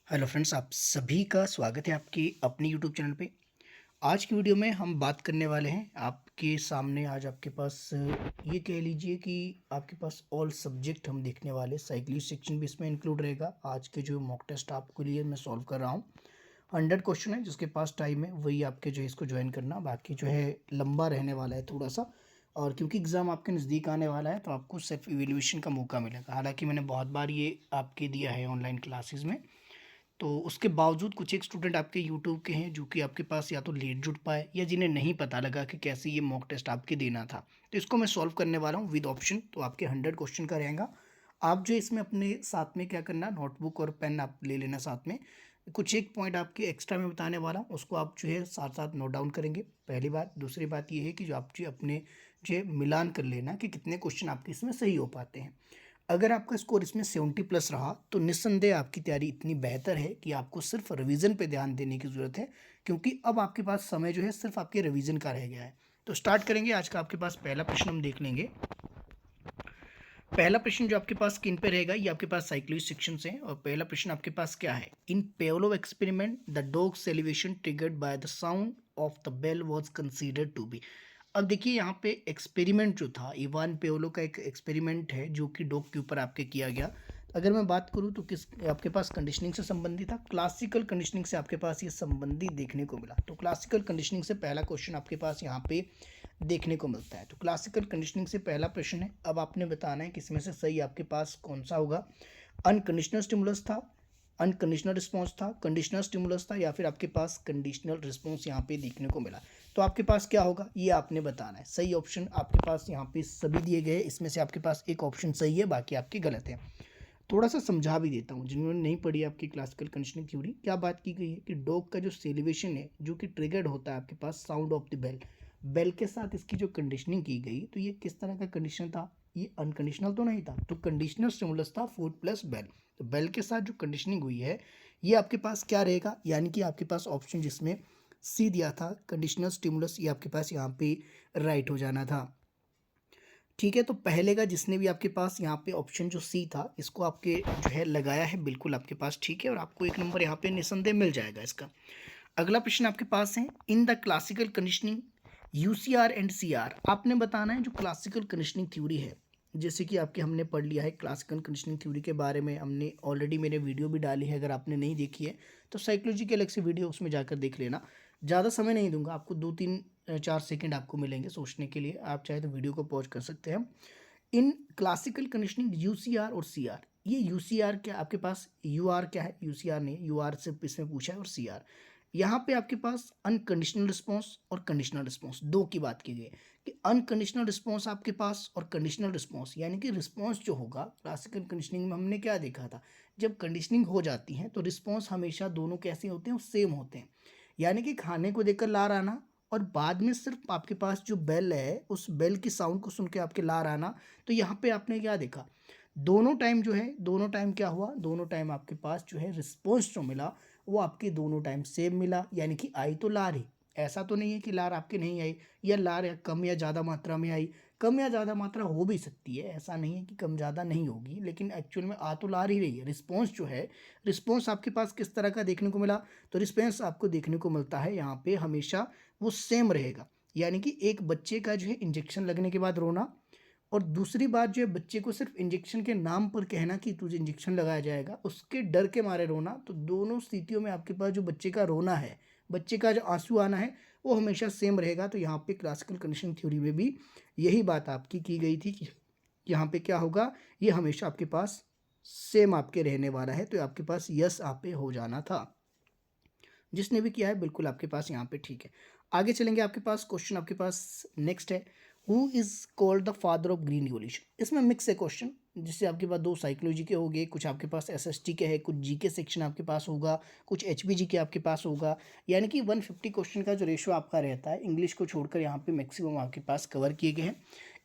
Hello friends, आप सभी का स्वागत है आपकी अपनी यूट्यूब चैनल पे। आज की वीडियो में हम बात करने वाले हैं आपके सामने। आज आपके पास ये कह लीजिए कि आपके पास ऑल सब्जेक्ट हम देखने वाले, साइक्लिस्ट सेक्शन भी इसमें इंक्लूड रहेगा। आज के जो मॉक टेस्ट आपके लिए मैं सॉल्व कर रहा हूँ, 100 क्वेश्चन है। जिसके पास टाइम है वही आपके जो है इसको ज्वाइन करना, बाकी जो है लंबा रहने वाला है थोड़ा सा। और क्योंकि एग्ज़ाम आपके नज़दीक आने वाला है तो आपको सेल्फ इवेल्यूएशन का मौका मिलेगा। हालांकि मैंने बहुत बार ये आपके दिया है ऑनलाइन क्लासेस में, तो उसके बावजूद कुछ एक स्टूडेंट आपके यूट्यूब के हैं जो कि आपके पास या तो लेट जुड़ पाए या जिन्हें नहीं पता लगा कि कैसे ये मॉक टेस्ट आपके देना था। तो इसको मैं सॉल्व करने वाला हूँ विद ऑप्शन। तो आपके 100 क्वेश्चन का रहेगा। आप जो इसमें अपने साथ में क्या करना, नोटबुक और पेन आप ले लेना साथ में। कुछ एक पॉइंट आपके एक्स्ट्रा में बताने वाला हूँ, उसको आप जो है साथ साथ नोट डाउन करेंगे। पहली बात। दूसरी बात ये है कि जो आप जो अपने जो है मिलान कर लेना कि कितने क्वेश्चन आपके इसमें सही हो पाते हैं। अगर आपका स्कोर इसमें 70+ रहा तो निस्संदेह आपकी तैयारी इतनी बेहतर है कि आपको सिर्फ रिवीजन पे ध्यान देने की ज़रूरत है, क्योंकि अब आपके पास समय जो है सिर्फ आपके रिवीजन का रह गया है। तो स्टार्ट करेंगे। आज का आपके पास पहला प्रश्न हम देख लेंगे। पहला प्रश्न जो आपके पास स्क्रीन पे रहेगा ये आपके पास साइक्लिस्ट सेक्शन से है। और पहला प्रश्न आपके पास क्या है, in Pavlov experiment the dog salivation triggered by the sound of the bell was considered to be. अब देखिए यहाँ पे एक्सपेरिमेंट जो था, इवान पेवलो का एक एक्सपेरिमेंट है जो कि डॉग के ऊपर आपके किया गया। अगर मैं बात करूँ तो किस आपके पास कंडीशनिंग से संबंधित था, क्लासिकल कंडीशनिंग से आपके पास ये संबंधित देखने को मिला। तो क्लासिकल कंडीशनिंग से पहला क्वेश्चन आपके पास यहाँ पे देखने को मिलता है। तो क्लासिकल कंडीशनिंग से पहला प्रश्न है। अब आपने बताना है कि इसमें से सही आपके पास कौन सा होगा। अनकंडीशनल स्टिमुलस था, अनकंडीशनल रिस्पॉन्स था, कंडीशनल स्टिमुलस था, या फिर आपके पास कंडीशनल रिस्पॉन्स यहाँ पे देखने को मिला। तो आपके पास क्या होगा ये आपने बताना है। सही ऑप्शन आपके पास यहाँ पे सभी दिए गए हैं, इसमें से आपके पास एक ऑप्शन सही है, बाकी आपके गलत है। थोड़ा सा समझा भी देता हूँ जिन्होंने नहीं पढ़ी आपकी क्लासिकल कंडीशनिंग थ्योरी। क्या बात की गई है कि डॉग का जो सेलिब्रेशन है जो कि ट्रिगर्ड होता है आपके पास sound of the bell, bell के साथ इसकी जो कंडीशनिंग की गई, तो ये किस तरह का कंडीशन था, ये अनकंडीशनल तो नहीं था। तो कंडीशनल स्टिमुलस था फूड प्लस बेल। तो बेल के साथ जो कंडीशनिंग हुई है ये आपके पास क्या रहेगा, यानी कि आपके पास ऑप्शन जिसमें सी दिया था कंडीशनल स्टिमुलस, ये आपके पास यहाँ पे राइट हो जाना था। ठीक है, तो पहले का जिसने भी आपके पास यहाँ पे ऑप्शन जो सी था इसको आपके जो है लगाया है, बिल्कुल आपके पास ठीक है, और आपको एक नंबर यहाँ पे निसंदेह मिल जाएगा इसका। अगला प्रश्न आपके पास है, in the classical conditioning UCR and CR. आपने बताना है जो क्लासिकल कंडीशनिंग थ्योरी है, जैसे कि आपके हमने पढ़ लिया है क्लासिकल कंडीशनिंग थ्योरी के बारे में, हमने ऑलरेडी मैंने वीडियो भी डाली है। अगर आपने नहीं देखी है तो साइकोलॉजी की अलग से वीडियो उसमें जाकर देख लेना। ज़्यादा समय नहीं दूंगा आपको, 2-3-4 सेकंड आपको मिलेंगे सोचने के लिए। आप चाहे तो वीडियो को पॉज कर सकते हैं। इन क्लासिकल कंडीशनिंग यूसीआर और सीआर, ये यूसीआर क्या आपके पास, यूआर क्या है, यूसीआर नहीं, यूआर से इसमें पूछा है, और सीआर यहाँ पे आपके पास अनकंडीशनल रिस्पॉन्स और कंडीशनल रिस्पॉन्स दो की बात की गई है। कि अनकंडीशनल रिस्पॉन्स आपके पास और कंडीशनल रिस्पॉन्स, यानी कि रिस्पॉन्स जो होगा क्लासिकल कंडीशनिंग में हमने क्या देखा था, जब कंडीशनिंग हो जाती है तो रिस्पॉन्स हमेशा दोनों कैसे होते हैं, सेम होते हैं। यानी कि खाने को देखकर लार आना और बाद में सिर्फ आपके पास जो बेल है उस बेल की साउंड को सुन के आपके लार आना। तो यहाँ पे आपने क्या देखा, दोनों टाइम जो है, दोनों टाइम क्या हुआ, दोनों टाइम आपके पास जो है रिस्पॉन्स जो मिला वो आपके दोनों टाइम सेम मिला। यानी कि आई तो लार ही, ऐसा तो नहीं है कि लार आपके नहीं आई, या लार या कम या ज़्यादा मात्रा में आई। कम या ज़्यादा मात्रा हो भी सकती है, ऐसा नहीं है कि कम ज़्यादा नहीं होगी, लेकिन एक्चुअल में आ तो लार ही रही है। रिस्पॉन्स जो है, रिस्पॉन्स आपके पास किस तरह का देखने को मिला, तो रिस्पॉन्स आपको देखने को मिलता है यहाँ पे हमेशा वो सेम रहेगा। यानी कि एक बच्चे का जो है इंजेक्शन लगने के बाद रोना, और दूसरी बात जो है बच्चे को सिर्फ इंजेक्शन के नाम पर कहना कि तुझे इंजेक्शन लगाया जाएगा, उसके डर के मारे रोना। तो दोनों स्थितियों में आपके पास जो बच्चे का रोना है, बच्चे का जो आंसू आना है, वो हमेशा सेम रहेगा। तो यहाँ पे क्लासिकल कंडीशन थ्योरी में भी यही बात आपकी की गई थी कि यहाँ पे क्या होगा, ये हमेशा आपके पास सेम आपके रहने वाला है। तो आपके पास यस आप पे हो जाना था। जिसने भी किया है बिल्कुल आपके पास यहाँ पे ठीक है। आगे चलेंगे, आपके पास क्वेश्चन आपके पास नेक्स्ट है, who is called the father of green revolution. इसमें मिक्स है क्वेश्चन, जिससे आपके पास दो साइकोलॉजी के हो गए, कुछ आपके पास एसएसटी के है, कुछ जीके सेक्शन आपके पास होगा, कुछ एचबीजी के आपके पास होगा। यानी कि 150 क्वेश्चन का जो रेशो आपका रहता है, इंग्लिश को छोड़कर यहाँ पे मैक्सिमम आपके पास कवर किए गए हैं।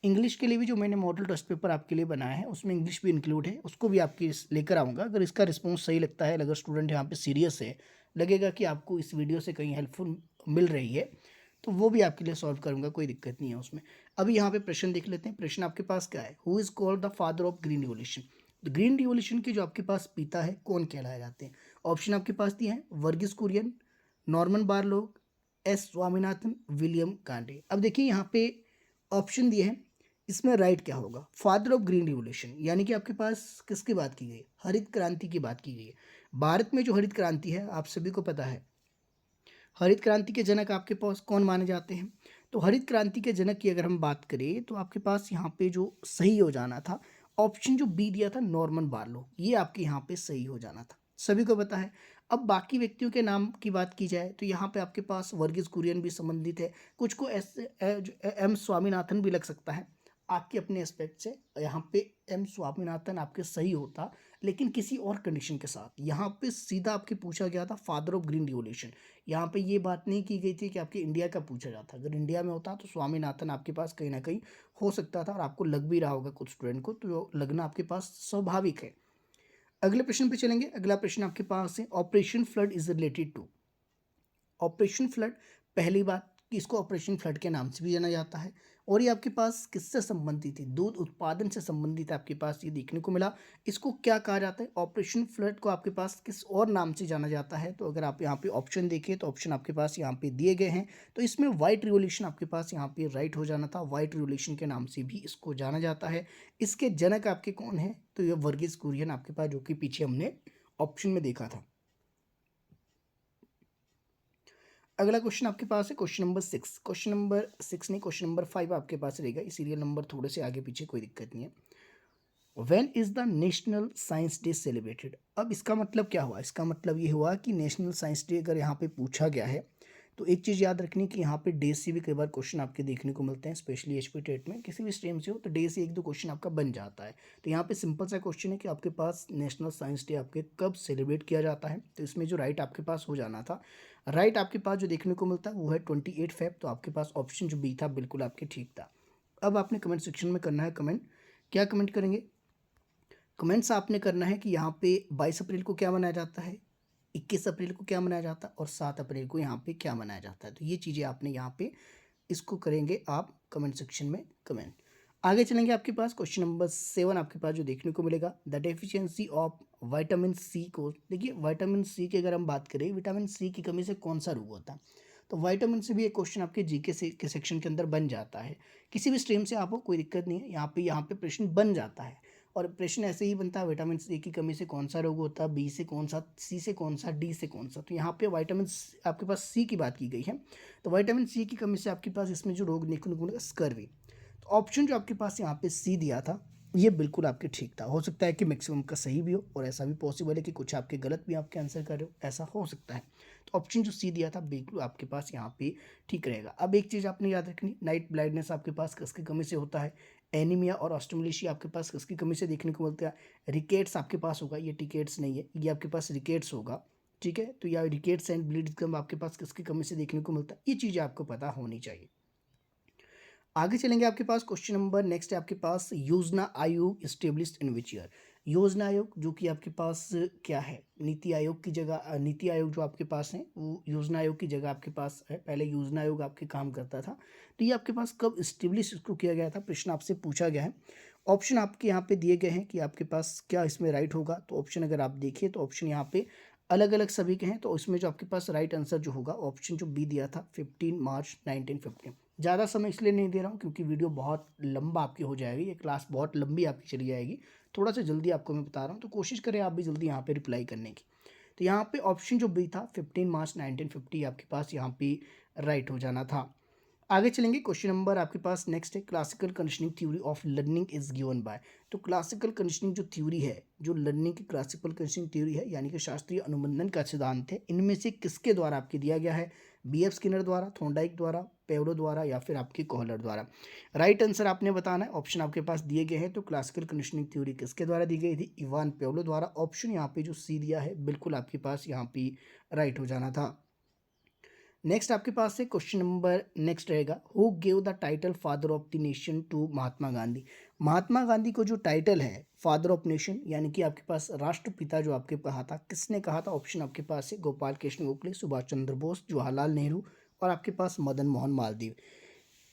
इंग्लिश के लिए भी जो मैंने मॉडल टेस्ट पेपर आपके लिए बनाया है उसमें इंग्लिश भी इंक्लूड है, उसको भी आपके लेकर आऊँगा। अगर इसका रिस्पॉन्स सही लगता है, अगर स्टूडेंट यहाँ पे सीरियस है, लगेगा कि आपको इस वीडियो से कहीं हेल्पफुल मिल रही है, तो वो भी आपके लिए सॉल्व करूंगा, कोई दिक्कत नहीं है उसमें। अभी यहाँ पे प्रश्न देख लेते हैं। प्रश्न आपके पास क्या है, who is called the father of green revolution. Green revolution के जो आपके पास पिता है कौन कहलाए जाते हैं? ऑप्शन आपके पास दिए हैं, Verghese Kurien, Norman Borlaug, S Swaminathan, William Conte. अब देखिए यहाँ पे ऑप्शन दिए हैं, इसमें राइट क्या होगा? फादर ऑफ ग्रीन रिवॉल्यूशन, यानी कि आपके पास किसकी बात की गई है? हरित क्रांति की बात की गई है। भारत में जो हरित क्रांति है आप सभी को पता है, हरित क्रांति के जनक आपके पास कौन माने जाते हैं? तो हरित क्रांति के जनक की अगर हम बात करें तो आपके पास यहाँ पे जो सही हो जाना था, ऑप्शन जो बी दिया था नॉर्मन बार्लो, ये आपके यहाँ पे सही हो जाना था, सभी को पता है। अब बाकी व्यक्तियों के नाम की बात की जाए तो यहाँ पे आपके पास वर्गीस कुरियन भी संबंधित है, कुछ को एम स्वामीनाथन भी लग सकता है आपके अपने एस्पेक्ट से। यहाँ पे एम स्वामीनाथन आपके सही होता, लेकिन किसी और कंडीशन के साथ। यहाँ पे सीधा आपके पूछा गया था फादर ऑफ ग्रीन रिवॉल्यूशन, यहाँ पे ये बात नहीं की गई थी कि आपके इंडिया का पूछा जाता। अगर इंडिया में होता तो स्वामीनाथन आपके पास कहीं ना कहीं हो सकता था, और आपको लग भी रहा होगा कुछ स्टूडेंट को, तो लगना आपके पास स्वाभाविक है। अगले प्रश्न पे चलेंगे। अगला प्रश्न आपके पास है, operation flood is related to. Operation flood, पहली बात कि इसको ऑपरेशन फ्लड के नाम से भी जाना जाता है, और ये आपके पास किससे संबंधित है? दूध उत्पादन से संबंधित है आपके पास ये देखने को मिला। इसको क्या कहा जाता है? ऑपरेशन फ्लड को आपके पास किस और नाम से जाना जाता है? तो अगर आप यहाँ पे ऑप्शन देखिए तो ऑप्शन आपके पास यहाँ पे दिए गए हैं, तो इसमें वाइट रिवॉल्यूशन आपके पास यहाँ पे राइट हो जाना था। वाइट रिवॉल्यूशन के नाम से भी इसको जाना जाता है। इसके जनक आपके कौन है? तो ये वर्गीस कुरियन आपके पास, जो कि पीछे हमने ऑप्शन में देखा था। अगला क्वेश्चन आपके पास है क्वेश्चन नंबर 6। क्वेश्चन नंबर 6 नहीं, क्वेश्चन नंबर 5 आपके पास रहेगा, ये सीरियल नंबर थोड़े से आगे पीछे कोई दिक्कत नहीं है। When is the national science day celebrated? अब इसका मतलब क्या हुआ? इसका मतलब ये हुआ कि नेशनल साइंस डे अगर यहाँ पे पूछा गया है तो एक चीज़ याद रखनी कि यहाँ पे डे से भी कई बार क्वेश्चन आपके देखने को मिलते हैं, स्पेशली एचपी टेट में किसी भी स्ट्रीम से हो तो डे से एक दो क्वेश्चन आपका बन जाता है। तो यहाँ पे सिंपल सा क्वेश्चन है कि आपके पास नेशनल साइंस डे आपके कब सेलिब्रेट किया जाता है? तो इसमें जो राइट आपके पास हो जाना था, राइट आपके पास जो देखने को मिलता है वो है 28 फेब। तो आपके पास ऑप्शन जो बी था बिल्कुल आपके ठीक था। अब आपने कमेंट सेक्शन में करना है कमेंट। क्या कमेंट करेंगे? कमेंट्स आपने करना है कि यहाँ पे 22 अप्रैल को क्या मनाया जाता है, 21 अप्रैल को क्या मनाया जाता है, और 7 अप्रैल को यहाँ पे क्या मनाया जाता है। तो ये चीज़ें आपने यहाँ पे इसको करेंगे आप कमेंट सेक्शन में कमेंट। आगे चलेंगे आपके पास क्वेश्चन नंबर 7 आपके पास जो देखने को मिलेगा, the deficiency of vitamin C को। देखिए विटामिन सी की अगर हम बात करें, विटामिन सी की कमी से कौन सा रोग होता है? तो विटामिन से भी एक क्वेश्चन आपके जीके से के सेक्शन के अंदर बन जाता है। किसी भी स्ट्रीम से आप हो कोई दिक्कत नहीं है, यहाँ पे प्रश्न बन जाता है। और प्रश्न ऐसे ही बनता है, विटामिन सी की कमी से कौन सा रोग होता है, बी से कौन सा, सी से कौन सा, डी से कौन सा। तो यहाँ पे विटामिन आपके पास सी की बात की गई है। तो विटामिन सी की कमी से आपके पास इसमें जो रोग देखने को मिलेगा, स्कर्वी। तो ऑप्शन जो आपके पास यहाँ पे सी दिया था ये बिल्कुल आपके ठीक था। हो सकता है कि मैक्सिमम का सही भी हो, और ऐसा भी पॉसिबल है कि कुछ आपके गलत भी आपके आंसर कर रहे हो, ऐसा हो सकता है। तो ऑप्शन जो सी दिया था बिल्कुल आपके पास यहाँ पे ठीक रहेगा। अब एक चीज़ आपने याद रखनी, नाइट ब्लाइंडनेस आपके पास किसकी कमी से होता है? एनीमिया और ऑस्टियोमेलेशिया आपके पास किसकी कमी से देखने को मिलता है? रिकेट्स आपके पास होगा, ये टिकेट्स नहीं है, ये आपके पास रिकेट्स होगा। ठीक है, तो या रिकेट्स एंड ब्लीड गम आपके पास किसकी कमी से देखने को मिलता है? ये चीज़ें आपको पता होनी चाहिए। आगे चलेंगे आपके पास क्वेश्चन नंबर नेक्स्ट है आपके पास, योजना आयोग स्टेब्लिश्ड इन विच ईयर? योजना आयोग जो कि आपके पास क्या है, नीति आयोग की जगह, नीति आयोग जो आपके पास है वो योजना आयोग की जगह आपके पास है। पहले योजना आयोग आपके काम करता था, तो ये आपके पास कब स्टेब्लिश इसको किया गया था, प्रश्न आपसे पूछा गया है। ऑप्शन आपके यहाँ पे दिए गए हैं कि आपके पास क्या इसमें राइट होगा। तो ऑप्शन अगर आप देखिए तो ऑप्शन यहाँ पे अलग अलग सभी के हैं, तो इसमें जो आपके पास राइट आंसर जो होगा, ऑप्शन जो बी दिया था 15 मार्च 1950। ज़्यादा समय इसलिए नहीं दे रहा हूँ क्योंकि वीडियो बहुत लंबा आपकी हो जाएगी, ये क्लास बहुत लंबी आपकी चली जाएगी। थोड़ा सा जल्दी आपको मैं बता रहा हूँ, तो कोशिश करें आप भी जल्दी यहाँ पे रिप्लाई करने की। तो यहाँ पे ऑप्शन जो बी था 15 मार्च 1950 आपके पास यहाँ पे राइट हो जाना था। आगे चलेंगे क्वेश्चन नंबर आपके पास नेक्स्ट है, classical conditioning theory of learning is given by. तो क्लासिकल कंडीशनिंग जो थ्योरी है, जो लर्निंग की क्लासिकल कंडीशनिंग थ्योरी है, यानी कि शास्त्रीय अनुबंधन का सिद्धांत है, इनमें से किसके द्वारा आपके दिया गया है? बी.एफ. स्किनर द्वारा, थॉर्नडाइक द्वारा, पेवलो द्वारा, या फिर आपके कोहलर द्वारा। राइट आंसर आपने बताना है। ऑप्शन आपके पास दिए गए हैं। तो क्लासिकल कंडीशनिंग थ्योरी किसके द्वारा दी गई थी? इवान पेवलो द्वारा। ऑप्शन यहाँ पे जो सी दिया है बिल्कुल आपके पास यहाँ पे राइट हो जाना था। नेक्स्ट आपके पास से क्वेश्चन नंबर नेक्स्ट रहेगा, who gave the title father of the nation to Mahatma Gandhi? Mahatma Gandhi को जो टाइटल है फादर ऑफ नेशन, यानी कि आपके पास राष्ट्रपिता जो आपके कहा था, किसने कहा था? ऑप्शन आपके पास है गोपाल कृष्ण गोखले, सुभाष चंद्र बोस, जवाहरलाल नेहरू, और आपके पास मदन मोहन मालवीय।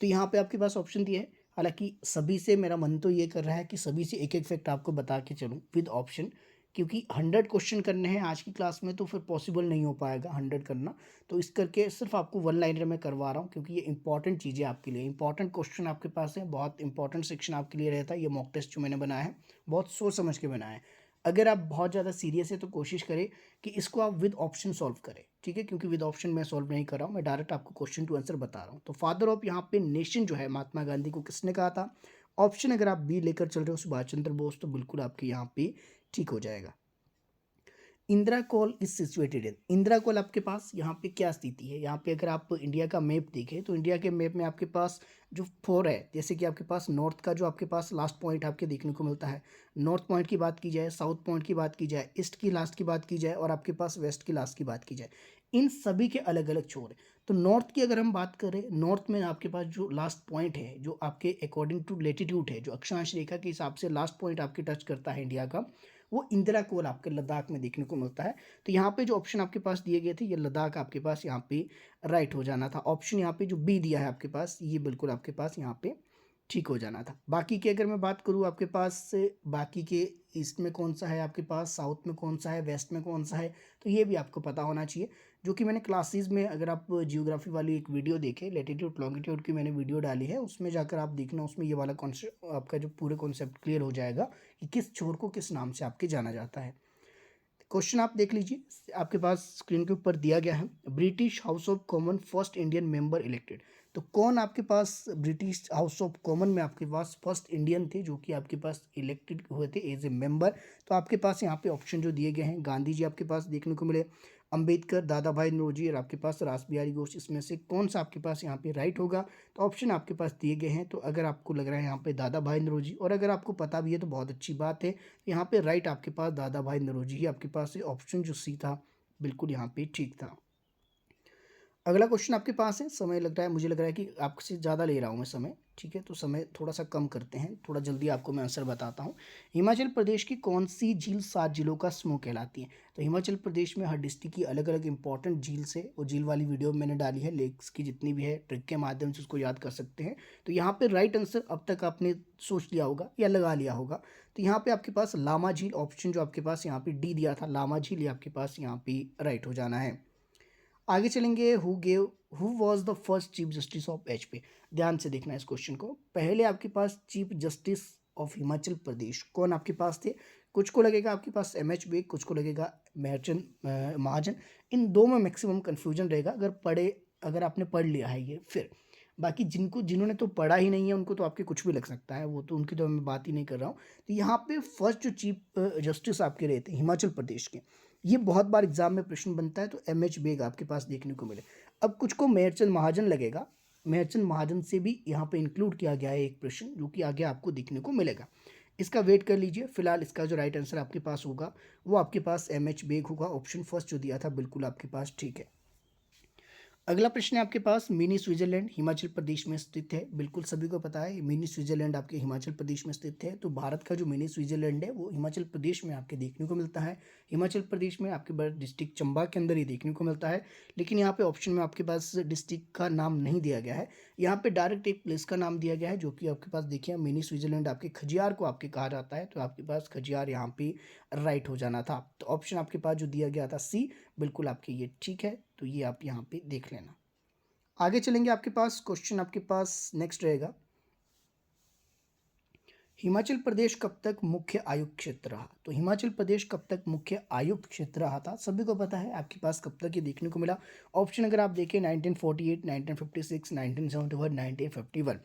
तो यहाँ पे आपके पास ऑप्शन दिए है, हालाँकि सभी से मेरा मन तो ये कर रहा है कि सभी से एक-एक फैक्ट आपको बता के चलूँ विद ऑप्शन, क्योंकि 100 क्वेश्चन करने हैं आज की क्लास में तो फिर पॉसिबल नहीं हो पाएगा 100 करना। तो इस करके सिर्फ़ आपको वन लाइनर में करवा रहा हूँ, क्योंकि ये इंपॉर्टेंट चीज़ें आपके लिए, इंपॉर्टेंट क्वेश्चन आपके पास है, बहुत इंपॉर्टेंट सेक्शन आपके लिए रहता है। ये मॉक टेस्ट जो मैंने बनाया है, बहुत सोच समझ के बनाया है। अगर आप बहुत ज़्यादा सीरियस है तो कोशिश करें कि इसको आप विद ऑप्शन सॉल्व करें, ठीक है? क्योंकि विद ऑप्शन मैं सॉल्व नहीं कर रहा हूँ, मैं डायरेक्ट आपको क्वेश्चन टू आंसर बता रहा हूँ। तो फादर ऑफ यहाँ पे नेशन जो है महात्मा गांधी को किसने कहा था? ऑप्शन अगर आप बी लेकर चल रहे हो सुभाष चंद्र बोस, तो बिल्कुल आपके यहाँ पे ठीक हो जाएगा। Indira call is situated in, Indira call आपके पास यहाँ पे क्या स्थिति है? यहाँ पे अगर आप इंडिया का मैप देखें तो इंडिया के मैप में आपके पास जो फोर है, जैसे कि आपके पास नॉर्थ का जो आपके पास लास्ट पॉइंट आपके देखने को मिलता है, नॉर्थ पॉइंट की बात की जाए, साउथ पॉइंट की बात की जाए, ईस्ट की लास्ट की बात की जाए और आपके पास वेस्ट की लास्ट की बात की जाए, इन सभी के अलग अलग छोर है। तो नॉर्थ की अगर हम बात करें, नॉर्थ में आपके पास जो लास्ट पॉइंट है, जो आपके अकॉर्डिंग टू लेटीट्यूड है, जो अक्षांश रेखा के हिसाब से लास्ट पॉइंट आपके टच करता है इंडिया का, वो इंदिरा कोल आपके लद्दाख में देखने को मिलता है। तो यहाँ पे जो ऑप्शन आपके पास दिए गए थे, ये लद्दाख आपके पास यहाँ पे राइट हो जाना था। ऑप्शन यहाँ पे जो बी दिया है आपके पास, ये बिल्कुल आपके पास यहाँ पे ठीक हो जाना था। बाकी की अगर मैं बात करूँ आपके पास से, बाकी के ईस्ट में कौन सा है आपके पास, साउथ में कौन सा है, वेस्ट में कौन सा है, तो ये भी आपको पता होना चाहिए। जो कि मैंने क्लासेस में, अगर आप जियोग्राफी वाली एक वीडियो देखें, लेटीट्यूड लॉन्गिट्यूड की मैंने वीडियो डाली है, उसमें जाकर आप देखना, उसमें ये वाला कॉन्सेप्ट आपका जो पूरे कॉन्सेप्ट क्लियर हो जाएगा कि किस छोर को किस नाम से आपके जाना जाता है। क्वेश्चन आप देख लीजिए, आपके पास स्क्रीन के ऊपर दिया गया है, British house of common first Indian member elected. तो कौन आपके पास ब्रिटिश हाउस ऑफ कॉमन में आपके पास फर्स्ट इंडियन थे जो कि आपके पास इलेक्टेड हुए थे एज ए मेंबर? तो आपके पास यहाँ पे ऑप्शन जो दिए गए हैं, गांधी जी आपके पास देखने को मिले, अंबेडकर, दादा भाई नौरोजी और आपके पास रास बिहारी घोष, इसमें से कौन सा आपके पास यहाँ पे राइट होगा? तो ऑप्शन आपके पास दिए गए हैं। तो अगर आपको लग रहा है यहाँ पे दादा भाई नौरोजी, और अगर आपको पता भी है तो बहुत अच्छी बात है, यहाँ पे राइट आपके पास दादा भाई नौरोजी ही आपके पास है। ऑप्शन जो सी था बिल्कुल यहाँ पे ठीक था। अगला क्वेश्चन आपके पास है, समय लग रहा है, मुझे लग रहा है कि आपसे ज़्यादा ले रहा हूँ मैं समय, ठीक है? तो समय थोड़ा सा कम करते हैं, थोड़ा जल्दी आपको मैं आंसर बताता हूँ। हिमाचल प्रदेश की कौन सी झील 7 झीलों का समूह कहलाती है? तो हिमाचल प्रदेश में हर डिस्ट्रिक्ट की अलग अलग इंपॉर्टेंट झील से, वो झील वाली वीडियो मैंने डाली है, लेक्स की जितनी भी है, ट्रिक के माध्यम से उसको याद कर सकते हैं। तो यहाँ पे राइट आंसर अब तक आपने सोच लिया होगा या लगा लिया होगा। तो यहाँ पे आपके पास लामा झील, ऑप्शन जो आपके पास यहाँ पे डी दिया था, लामा झील, ये आपके पास यहाँ पे राइट हो जाना है। आगे चलेंगे, who was the first chief justice of HP? ध्यान से देखना इस क्वेश्चन को। पहले आपके पास chief justice of Himachal Pradesh कौन आपके पास थे? कुछ को लगेगा आपके पास एम एच बेग, कुछ को लगेगा मेहरचंद महाजन। इन दो में मैक्सिमम कन्फ्यूजन रहेगा, अगर आपने पढ़ लिया है ये फिर। बाकी जिन्होंने तो पढ़ा ही नहीं है उनको तो आपके कुछ भी लग सकता है, वो तो उनकी तो मैं बात ही नहीं कर रहा हूँ। तो यहाँ पे फर्स्ट जो चीफ जस्टिस आपके रहे थे हिमाचल प्रदेश के, ये बहुत बार एग्जाम में प्रश्न बनता है, तो एम एच बेग आपके पास देखने को मिले। अब कुछ को मेहरचंद महाजन लगेगा, मेहरचंद महाजन से भी यहाँ पे इंक्लूड किया गया है एक प्रश्न, जो कि आगे आपको देखने को मिलेगा। इसका वेट कर लीजिए, फिलहाल इसका जो राइट आंसर आपके पास होगा वो आपके पास एम एच बेग होगा। ऑप्शन फर्स्ट जो दिया था बिल्कुल आपके पास ठीक है। अगला प्रश्न है आपके पास, मिनी स्विट्जरलैंड हिमाचल प्रदेश में स्थित है। बिल्कुल सभी को पता है मिनी स्विट्जरलैंड आपके हिमाचल प्रदेश में स्थित है। तो भारत का जो मिनी स्विट्जरलैंड है वो हिमाचल प्रदेश में आपके देखने को मिलता है। हिमाचल प्रदेश में आपके पास डिस्ट्रिक्ट चंबा के अंदर ही देखने को मिलता है। लेकिन यहाँ पे ऑप्शन में आपके पास डिस्ट्रिक्ट का नाम नहीं दिया गया है, यहाँ पे डायरेक्ट एक प्लेस का नाम दिया गया है, जो कि आपके पास देखिए मिनी स्विट्जरलैंड आपके खजियार को आपके कहा जाता है। तो आपके पास खजियार यहाँ पे राइट हो जाना था। तो ऑप्शन आपके पास जो दिया गया था सी, बिल्कुल आपके ये ठीक है। तो ये आप यहाँ पे देख लेना। आगे चलेंगे, आपके पास क्वेश्चन आपके पास नेक्स्ट रहेगा, हिमाचल प्रदेश कब तक मुख्य आयुक्त क्षेत्र रहा? तो हिमाचल प्रदेश कब तक मुख्य आयुक्त क्षेत्र रहा था, सभी को पता है आपके पास कब तक ये देखने को मिला। ऑप्शन अगर आप देखें 1948, 1956, 1971, 1951।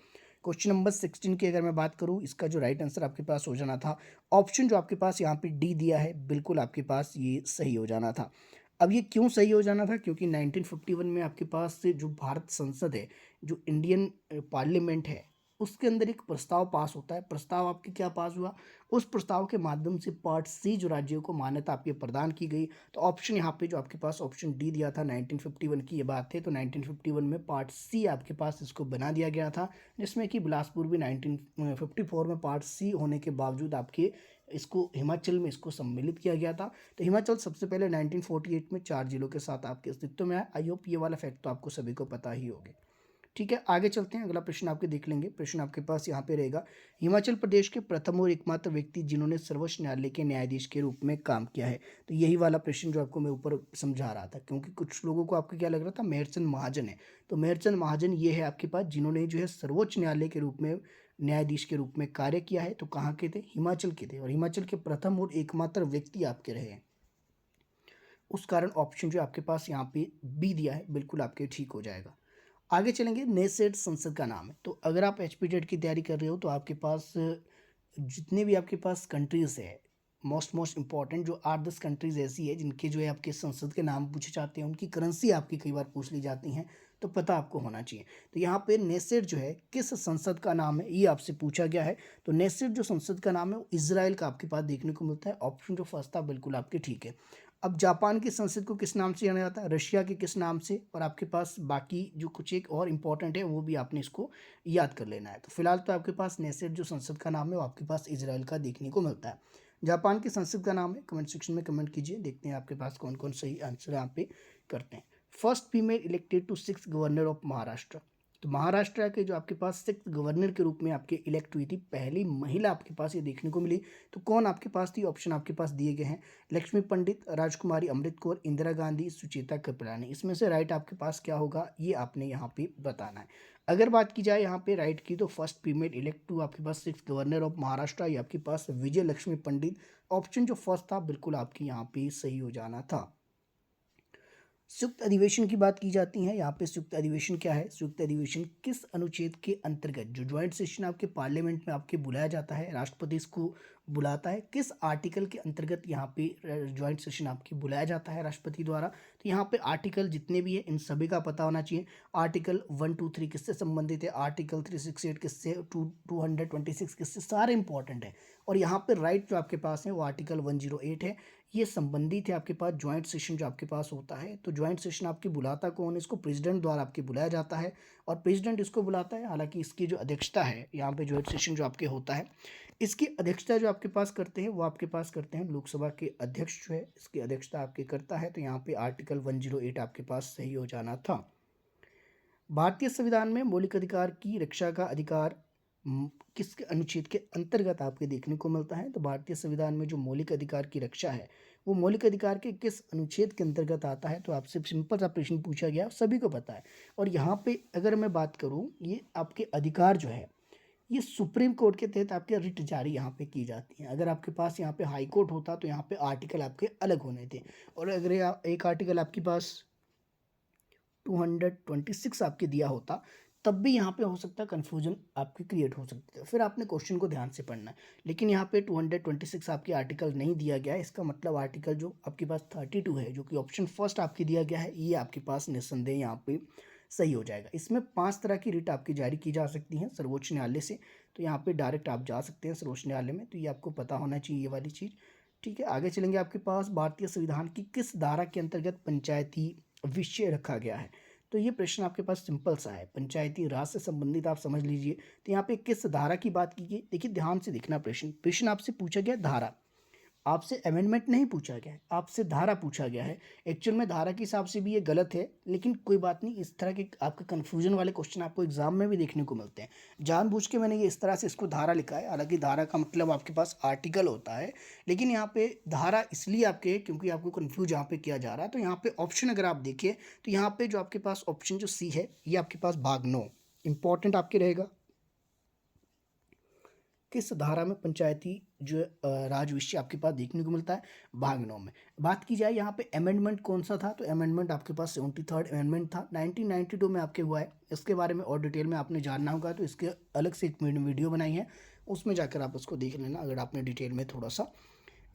क्वेश्चन नंबर 16 की अगर मैं बात करूँ, इसका जो राइट आंसर आपके पास हो जाना था, ऑप्शन जो आपके पास यहाँ पे डी दिया है, बिल्कुल आपके पास ये सही हो जाना था। अब ये क्यों सही हो जाना था? क्योंकि 1951 में आपके पास से जो भारत संसद है, जो इंडियन पार्लियामेंट है, उसके अंदर एक प्रस्ताव पास होता है। प्रस्ताव आपके क्या पास हुआ? उस प्रस्ताव के माध्यम से पार्ट सी जो राज्यों को मान्यता आपके प्रदान की गई। तो ऑप्शन यहाँ पे जो आपके पास ऑप्शन डी दिया था, 1951 की ये बात है, तो 1951 में पार्ट सी आपके पास इसको बना दिया गया था, जिसमें कि बिलासपुर भी 1954 में पार्ट सी होने के बावजूद आपके इसको हिमाचल में इसको सम्मिलित किया गया था। तो हिमाचल सबसे पहले 1948 में 4 जिलों के साथ आपके अस्तित्व में आया। आई होप ये वाला फैक्ट तो आपको सभी को पता ही होगा। ठीक है, आगे चलते हैं, अगला प्रश्न आपके देख लेंगे। प्रश्न आपके पास यहाँ पे रहेगा, हिमाचल प्रदेश के प्रथम और एकमात्र व्यक्ति जिन्होंने सर्वोच्च न्यायालय के न्यायाधीश के रूप में काम किया है। तो यही वाला प्रश्न जो आपको मैं ऊपर समझा रहा था, क्योंकि कुछ लोगों को आपको क्या लग रहा था मेहरचंद महाजन है। तो मेहरचंद महाजन ये है आपके पास जिन्होंने जो है सर्वोच्च न्यायालय के रूप में न्यायाधीश के रूप में कार्य किया है। तो कहाँ के थे? हिमाचल के थे, और हिमाचल के प्रथम और एकमात्र व्यक्ति आपके रहे हैं। उस कारण ऑप्शन जो आपके पास यहाँ पे बी दिया है बिल्कुल आपके ठीक हो जाएगा। आगे चलेंगे, नेसेट संसद का नाम है। तो अगर आप एचपीटेट की तैयारी कर रहे हो तो आपके पास जितने भी आपके पास कंट्रीज है, मोस्ट इंपॉर्टेंट जो 8-10 कंट्रीज ऐसी है जिनके जो है आपके संसद के नाम पूछे जाते हैं, उनकी करेंसी आपकी कई बार पूछ ली जाती हैं, तो पता आपको होना चाहिए। तो यहाँ पे नेसेट जो है किस संसद का नाम है ये आपसे पूछा गया है। तो नेसेट जो संसद का नाम है वो इजराइल का आपके पास देखने को मिलता है। ऑप्शन जो फर्स्ट था बिल्कुल आपके ठीक है। अब जापान की संसद को किस नाम से जाना जाता है, रशिया के किस नाम से, और आपके पास बाकी जो कुछ एक और इम्पॉर्टेंट है वो भी आपने इसको याद कर लेना है। तो फिलहाल तो आपके पास नेसेट जो संसद का नाम है वो आपके पास इजराइल का देखने को मिलता है। जापान की संसद का नाम है, कमेंट सेक्शन में कमेंट कीजिए, देखते हैं आपके पास कौन कौन सही आंसर यहाँ पे करते हैं। First female elected to 6th governor of Maharashtra. तो महाराष्ट्र के जो आपके पास 6th गवर्नर के रूप में आपके इलेक्ट हुई थी, पहली महिला आपके पास ये देखने को मिली। तो कौन आपके पास थी? ऑप्शन आपके पास दिए गए हैं, लक्ष्मी पंडित, राजकुमारी अमृत कौर, इंदिरा गांधी, सुचेता कृपलानी। इसमें से राइट आपके पास क्या होगा ये आपने यहाँ पे बताना है। अगर बात की जाए यहाँ पे राइट की, तो फर्स्ट फीमेल इलेक्ट टू आपके पास 6th गवर्नर ऑफ महाराष्ट्र, ये आपके पास विजय लक्ष्मी पंडित। ऑप्शन जो फर्स्ट था बिल्कुल आपकी यहाँ पे सही हो जाना था। संयुक्त अधिवेशन की बात की जाती है, यहाँ पे संयुक्त अधिवेशन क्या है? संयुक्त अधिवेशन किस अनुच्छेद के अंतर्गत, जो ज्वाइंट सेशन आपके पार्लियामेंट में आपके बुलाया जाता है, राष्ट्रपति इसको बुलाता है, किस आर्टिकल के अंतर्गत यहाँ पे ज्वाइंट सेशन आपकी बुलाया जाता है राष्ट्रपति द्वारा? तो यहाँ पे आर्टिकल जितने भी है इन सभी का पता होना चाहिए। आर्टिकल 1, 2, 3 किससे संबंधित है, आर्टिकल 368 किससे, 226 किससे, सारे इंपॉर्टेंट है। और यहाँ पे राइट जो आपके पास है वो आर्टिकल 108 है, ये संबंधित है आपके पास ज्वाइंट सेशन जो आपके पास होता है। तो ज्वाइंट सेशन आपकी बुलाता कौन है? इसको प्रेसिडेंट द्वारा आपके बुलाया जाता है, और प्रेसिडेंट इसको बुलाता है। हालांकि इसकी जो अध्यक्षता है यहाँ पे ज्वाइंट सेशन जो आपके होता है, इसकी अध्यक्षता जो आपके पास करते हैं वो आपके पास करते हैं लोकसभा के अध्यक्ष जो है, इसकी अध्यक्षता आपके करता है। तो यहाँ पे आर्टिकल 108 आपके पास सही हो जाना था। भारतीय संविधान में मौलिक अधिकार की रक्षा का अधिकार किस अनुच्छेद के अंतर्गत आपके देखने को मिलता है? तो भारतीय संविधान में जो मौलिक अधिकार की रक्षा है वो मौलिक अधिकार के किस अनुच्छेद के अंतर्गत आता है? तो आपसे सिंपल सा प्रश्न पूछा गया, सभी को पता है। और यहाँ पे अगर मैं बात करूँ, ये आपके अधिकार जो है ये सुप्रीम कोर्ट के तहत आपके रिट जारी यहाँ पे की जाती है। अगर आपके पास यहाँ पे हाई कोर्ट होता तो यहाँ पे आर्टिकल आपके अलग होने थे, और अगर एक आर्टिकल आपके पास 226 आपके दिया होता तब भी यहाँ पे हो सकता है कन्फ्यूजन आपकी क्रिएट हो सकती है। फिर आपने क्वेश्चन को ध्यान से पढ़ना है। लेकिन यहाँ पे 226 आपके आर्टिकल नहीं दिया गया है, इसका मतलब आर्टिकल जो आपके पास 32 है, जो कि ऑप्शन फर्स्ट आपकी दिया गया है, ये आपके पास निस्संदेह यहाँ पे सही हो जाएगा। इसमें 5 तरह की रिट आपकी जारी की जा सकती हैं सर्वोच्च न्यायालय से। तो यहाँ पे डायरेक्ट आप जा सकते हैं सर्वोच्च न्यायालय में, तो ये आपको पता होना चाहिए ये वाली चीज़। ठीक है, आगे चलेंगे। आपके पास भारतीय संविधान की किस धारा के अंतर्गत पंचायती विषय रखा गया है? तो ये प्रश्न आपके पास सिंपल सा है, पंचायती राज से संबंधित आप समझ लीजिए। तो यहाँ पे किस धारा की बात की गई, देखिए ध्यान से देखना, प्रश्न आपसे पूछा गया धारा, आपसे अमेंडमेंट नहीं पूछा गया है, आपसे धारा पूछा गया है। एक्चुअल में धारा के हिसाब से भी ये गलत है, लेकिन कोई बात नहीं, इस तरह के आपके कन्फ्यूजन वाले क्वेश्चन आपको एग्जाम में भी देखने को मिलते हैं। जानबूझ के मैंने ये इस तरह से इसको धारा लिखा है, हालांकि धारा का मतलब आपके पास आर्टिकल होता है, लेकिन यहाँ पे धारा इसलिए आपके क्योंकि आपको कन्फ्यूज यहाँ पे किया जा रहा है। तो यहाँ पे ऑप्शन अगर आप देखिए तो यहाँ पे जो आपके पास ऑप्शन जो सी है ये आपके पास भाग 9 इंपॉर्टेंट आपके रहेगा। किस धारा में पंचायती जो राज विषय आपके पास देखने को मिलता है? भाग 9 में। बात की जाए यहाँ पे अमेंडमेंट कौन सा था, तो अमेंडमेंट आपके पास 73rd अमेंडमेंट था, 1992 में आपके हुआ है। इसके बारे में और डिटेल में आपने जानना होगा तो इसके अलग से एक वीडियो बनाई है, उसमें जाकर आप उसको देख लेना अगर आपने डिटेल में थोड़ा सा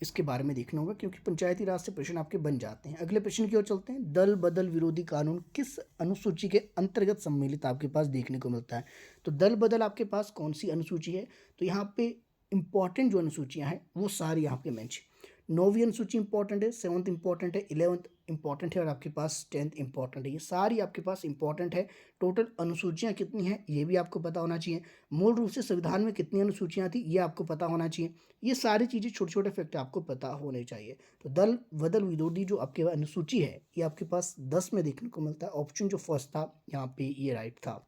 इसके बारे में देखना होगा, क्योंकि पंचायती राज से प्रश्न आपके बन जाते हैं। अगले प्रश्न की ओर चलते हैं। दल बदल विरोधी कानून किस अनुसूची के अंतर्गत सम्मिलित आपके पास देखने को मिलता है? तो दल बदल आपके पास कौन सी अनुसूची है? तो यहाँ पे इंपॉर्टेंट जो अनुसूचियाँ हैं वो सारी यहाँ पे मेंशन। 9वीं अनुसूची इंपॉर्टेंट है, 7th इंपॉर्टेंट है, 11th इंपॉर्टेंट है, और आपके पास 10th इंपॉर्टेंट है। ये सारी आपके पास इंपॉर्टेंट है। टोटल अनुसूचियाँ कितनी हैं ये भी आपको पता होना चाहिए। मूल रूप से संविधान में कितनी अनुसूचियाँ थी ये आपको पता होना चाहिए। ये सारी चीज़ें छोटे छोटे फैक्ट आपको पता होने चाहिए। तो दल बदल विरोधी जो आपके अनुसूची है ये आपके पास 10 में देखने को मिलता है। ऑप्शन जो फर्स्ट था यहाँ पे ये राइट था।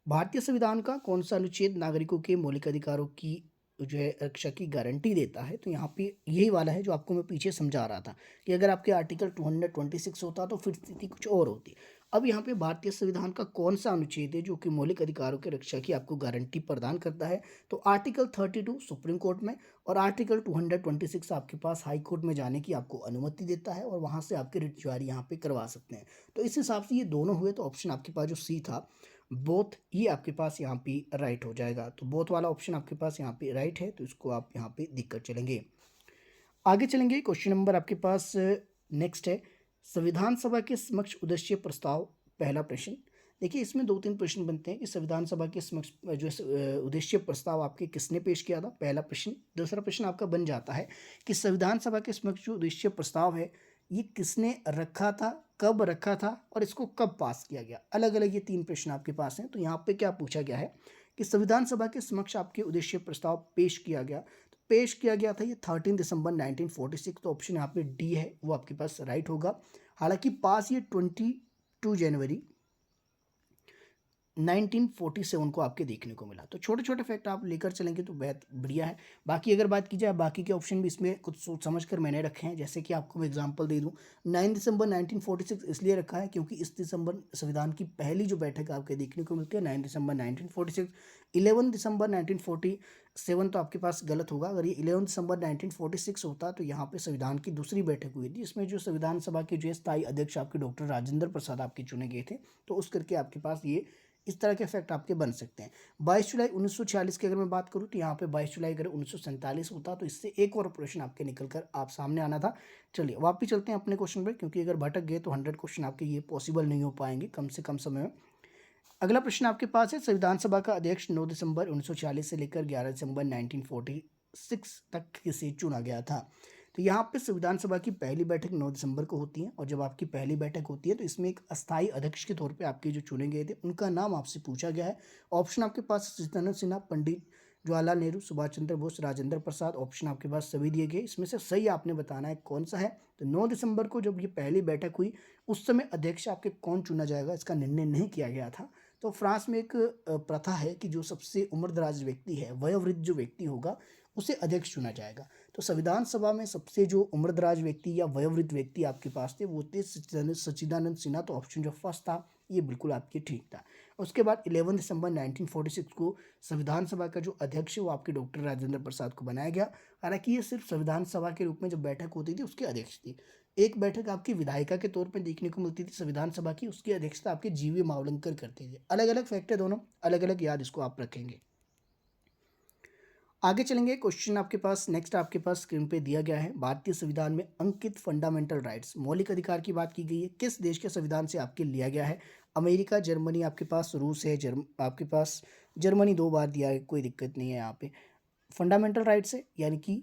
भारतीय संविधान का कौन सा अनुच्छेद नागरिकों के मौलिक अधिकारों की जो है रक्षा की गारंटी देता है? तो यहाँ पे यही वाला है जो आपको मैं पीछे समझा रहा था कि अगर आपके आर्टिकल 226 होता तो फिर स्थिति कुछ और होती। अब यहाँ पे भारतीय संविधान का कौन सा अनुच्छेद है जो कि मौलिक अधिकारों की रक्षा की आपको गारंटी प्रदान करता है? तो आर्टिकल 32 सुप्रीम कोर्ट में और आर्टिकल 226 आपके पास हाई कोर्ट में जाने की आपको अनुमति देता है और वहाँ से आपके रिट जारी यहाँ पे करवा सकते हैं। तो इस हिसाब से ये दोनों हुए, तो ऑप्शन आपके पास जो सी था बोथ, ये आपके पास यहाँ पे राइट हो जाएगा। तो बोथ वाला ऑप्शन आपके पास यहाँ पे राइट है, तो इसको आप यहाँ पे दिख कर चलेंगे। आगे चलेंगे, क्वेश्चन नंबर आपके पास नेक्स्ट है, संविधान सभा के समक्ष उद्देश्य प्रस्ताव। पहला प्रश्न देखिए, इसमें दो तीन प्रश्न बनते हैं कि संविधान सभा के समक्ष जो उद्देश्य प्रस्ताव आपके किसने पेश किया था, पहला प्रश्न। दूसरा प्रश्न आपका बन जाता है कि संविधान सभा के समक्ष जो उद्देश्य प्रस्ताव है ये किसने रखा था, कब रखा था और इसको कब पास किया गया। अलग अलग ये तीन प्रश्न आपके पास हैं। तो यहाँ पे क्या पूछा गया है कि संविधान सभा के समक्ष आपके उद्देश्य प्रस्ताव पेश किया गया, तो पेश किया गया था ये 13 दिसंबर 1946। तो ऑप्शन यहाँ पे डी है वो आपके पास राइट होगा। हालांकि पास ये 22 जनवरी 1947 को आपके देखने को मिला। तो छोटे छोटे फैक्ट आप लेकर चलेंगे तो बेहद बढ़िया है। बाकी अगर बात की जाए, बाकी के ऑप्शन भी इसमें कुछ सोच समझ कर मैंने रखे हैं। जैसे कि आपको मैं एग्जांपल दे दूं, 9 दिसंबर 1946 इसलिए रखा है क्योंकि इस दिसंबर संविधान की पहली जो बैठक आपके देखने को मिलती है 9 दिसंबर 1946। 11 दिसंबर 1947 तो आपके पास गलत होगा। अगर ये 11 दिसंबर 1946 होता तो यहाँ पे संविधान की दूसरी बैठक हुई थी, इसमें जो संविधान सभा के जो स्थायी अध्यक्ष आपके डॉक्टर राजेंद्र प्रसाद आपके चुने गए थे। तो उस करके आपके पास ये इस तरह के फैक्ट आपके बन सकते हैं। 22 जुलाई 1946 की अगर मैं बात करूं तो यहाँ पे 22 जुलाई अगर 1947 होता तो इससे एक और प्रश्न आपके निकल कर आप सामने आना था। चलिए वापस चलते हैं अपने क्वेश्चन पे, क्योंकि अगर भटक गए तो 100 क्वेश्चन आपके ये पॉसिबल नहीं हो पाएंगे कम से कम समय में। अगला प्रश्न आपके पास है, संविधान सभा का अध्यक्ष 9 दिसंबर 1946 से लेकर 11 दिसंबर 1946 तक किसे चुना गया था। तो यहाँ पे संविधान सभा की पहली बैठक 9 दिसंबर को होती है और जब आपकी पहली बैठक होती है तो इसमें एक अस्थायी अध्यक्ष के तौर पे आपके जो चुने गए थे उनका नाम आपसे पूछा गया है। ऑप्शन आपके पास सचिदानंद सिन्हा, पंडित जवाहरलाल नेहरू, सुभाष चंद्र बोस, राजेंद्र प्रसाद। ऑप्शन आपके पास सभी दिए गए, इसमें से सही आपने बताना है कौन सा है। तो 9 दिसंबर को जब ये पहली बैठक हुई उस समय अध्यक्ष आपके कौन चुना जाएगा इसका निर्णय नहीं किया गया था। तो फ्रांस में एक प्रथा है कि जो सबसे उम्रदराज व्यक्ति है, वयोवृद्ध जो व्यक्ति होगा उसे अध्यक्ष चुना जाएगा। तो संविधान सभा में सबसे जो उम्रदराज व्यक्ति या वयोवृद्ध व्यक्ति आपके पास थे वो थे सच्चिदानंद सिन्हा। तो ऑप्शन जो फर्स्ट था ये बिल्कुल आपके ठीक था। उसके बाद 11 दिसंबर 1946 को संविधान सभा का जो अध्यक्ष है वो आपके डॉक्टर राजेंद्र प्रसाद को बनाया गया। हालांकि ये सिर्फ संविधान सभा के रूप में जब बैठक होती थी उसके अध्यक्ष थे। एक बैठक आपकी विधायिका के तौर पर देखने को मिलती थी संविधान सभा की, उसकी अध्यक्षता आपके जीवी मावलंकर करते थे। अलग अलग फैक्टर दोनों, अलग अलग याद इसको आप रखेंगे। आगे चलेंगे, क्वेश्चन आपके पास नेक्स्ट आपके पास स्क्रीन पे दिया गया है, भारतीय संविधान में अंकित फंडामेंटल राइट्स मौलिक अधिकार की बात की गई है, किस देश के संविधान से आपके लिया गया है। अमेरिका, जर्मनी, आपके पास रूस है, आपके पास जर्मनी 2 बार दिया है, कोई दिक्कत नहीं है यहाँ पे। फंडामेंटल राइट्स है यानी कि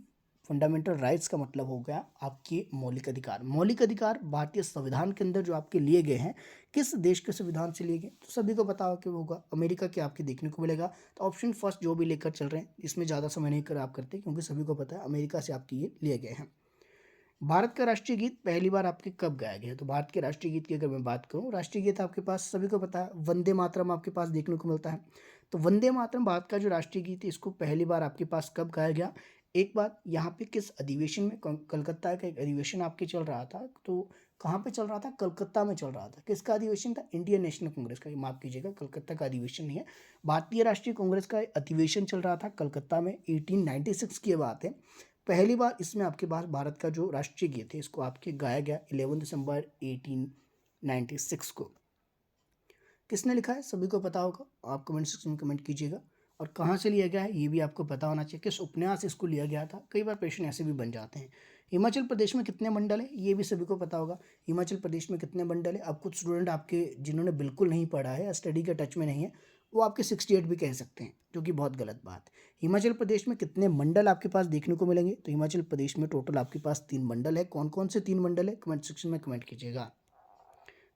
फंडामेंटल राइट्स का मतलब हो गया आपके मौलिक अधिकार। मौलिक अधिकार भारतीय संविधान के अंदर जो आपके लिए गए हैं किस देश के संविधान से लिए गए, तो सभी को पता हो कि वो होगा अमेरिका के आपके देखने को मिलेगा। तो ऑप्शन फर्स्ट जो भी लेकर चल रहे हैं इसमें ज़्यादा समय नहीं कर आप करते क्योंकि सभी को पता है अमेरिका से आपके ये लिए गए हैं। भारत का राष्ट्रीय गीत पहली बार आपके कब गाया गया, तो भारत के राष्ट्रीय गीत की अगर मैं बात करूं, राष्ट्रीय गीत आपके पास सभी को पता है वंदे मातरम आपके पास देखने को मिलता है। तो वंदे मातरम भारत का जो राष्ट्रीय गीत है इसको पहली बार आपके पास कब गाया गया। एक बात यहाँ पे किस अधिवेशन में, कलकत्ता का एक अधिवेशन आपके चल रहा था, तो कहाँ पे चल रहा था, कलकत्ता में चल रहा था। किसका अधिवेशन था, इंडियन नेशनल कांग्रेस का, माफ कीजिएगा कलकत्ता का अधिवेशन नहीं है, भारतीय राष्ट्रीय कांग्रेस का अधिवेशन चल रहा था कलकत्ता में। 1896 की बात है, पहली बार इसमें आपके पास भारत का जो राष्ट्रीय गीत है इसको आपके गाया गया 11 दिसंबर 1896 को। किसने लिखा है सभी को पता होगा, आप कमेंट सेक्शन में कमेंट कीजिएगा। और कहाँ से लिया गया है ये भी आपको पता होना चाहिए, किस उपन्यास से इसको लिया गया था। कई बार प्रश्न ऐसे भी बन जाते हैं। हिमाचल प्रदेश में कितने मंडल है ये भी सभी को पता होगा, हिमाचल प्रदेश में कितने मंडल है। अब कुछ स्टूडेंट आपके जिन्होंने बिल्कुल नहीं पढ़ा है, स्टडी के टच में नहीं है, वो आपके 68 भी कह सकते हैं, जो कि बहुत गलत बात है। हिमाचल प्रदेश में कितने मंडल आपके पास देखने को मिलेंगे, तो हिमाचल प्रदेश में टोटल आपके पास 3 मंडल है। कौन कौन से 3 मंडल है कमेंट सेक्शन में कमेंट कीजिएगा।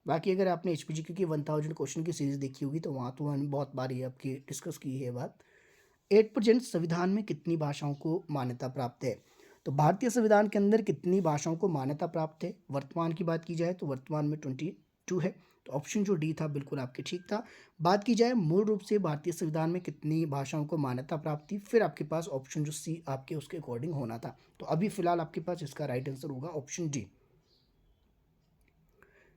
बाकी अगर आपने HPGK की 1000 क्वेश्चन की सीरीज देखी होगी तो वहाँ तो मैंने बहुत बार ये आपकी डिस्कस की है बात। 8% संविधान में कितनी भाषाओं को मान्यता प्राप्त है, तो भारतीय संविधान के अंदर कितनी भाषाओं को मान्यता प्राप्त है। वर्तमान की बात की जाए तो वर्तमान में 22 है। तो ऑप्शन जो डी था बिल्कुल आपके ठीक था। बात की जाए मूल रूप से भारतीय संविधान में कितनी भाषाओं को मान्यता प्राप्त थी, फिर आपके पास ऑप्शन जो सी आपके उसके अकॉर्डिंग होना था। तो अभी फिलहाल आपके पास इसका राइट आंसर होगा ऑप्शन डी।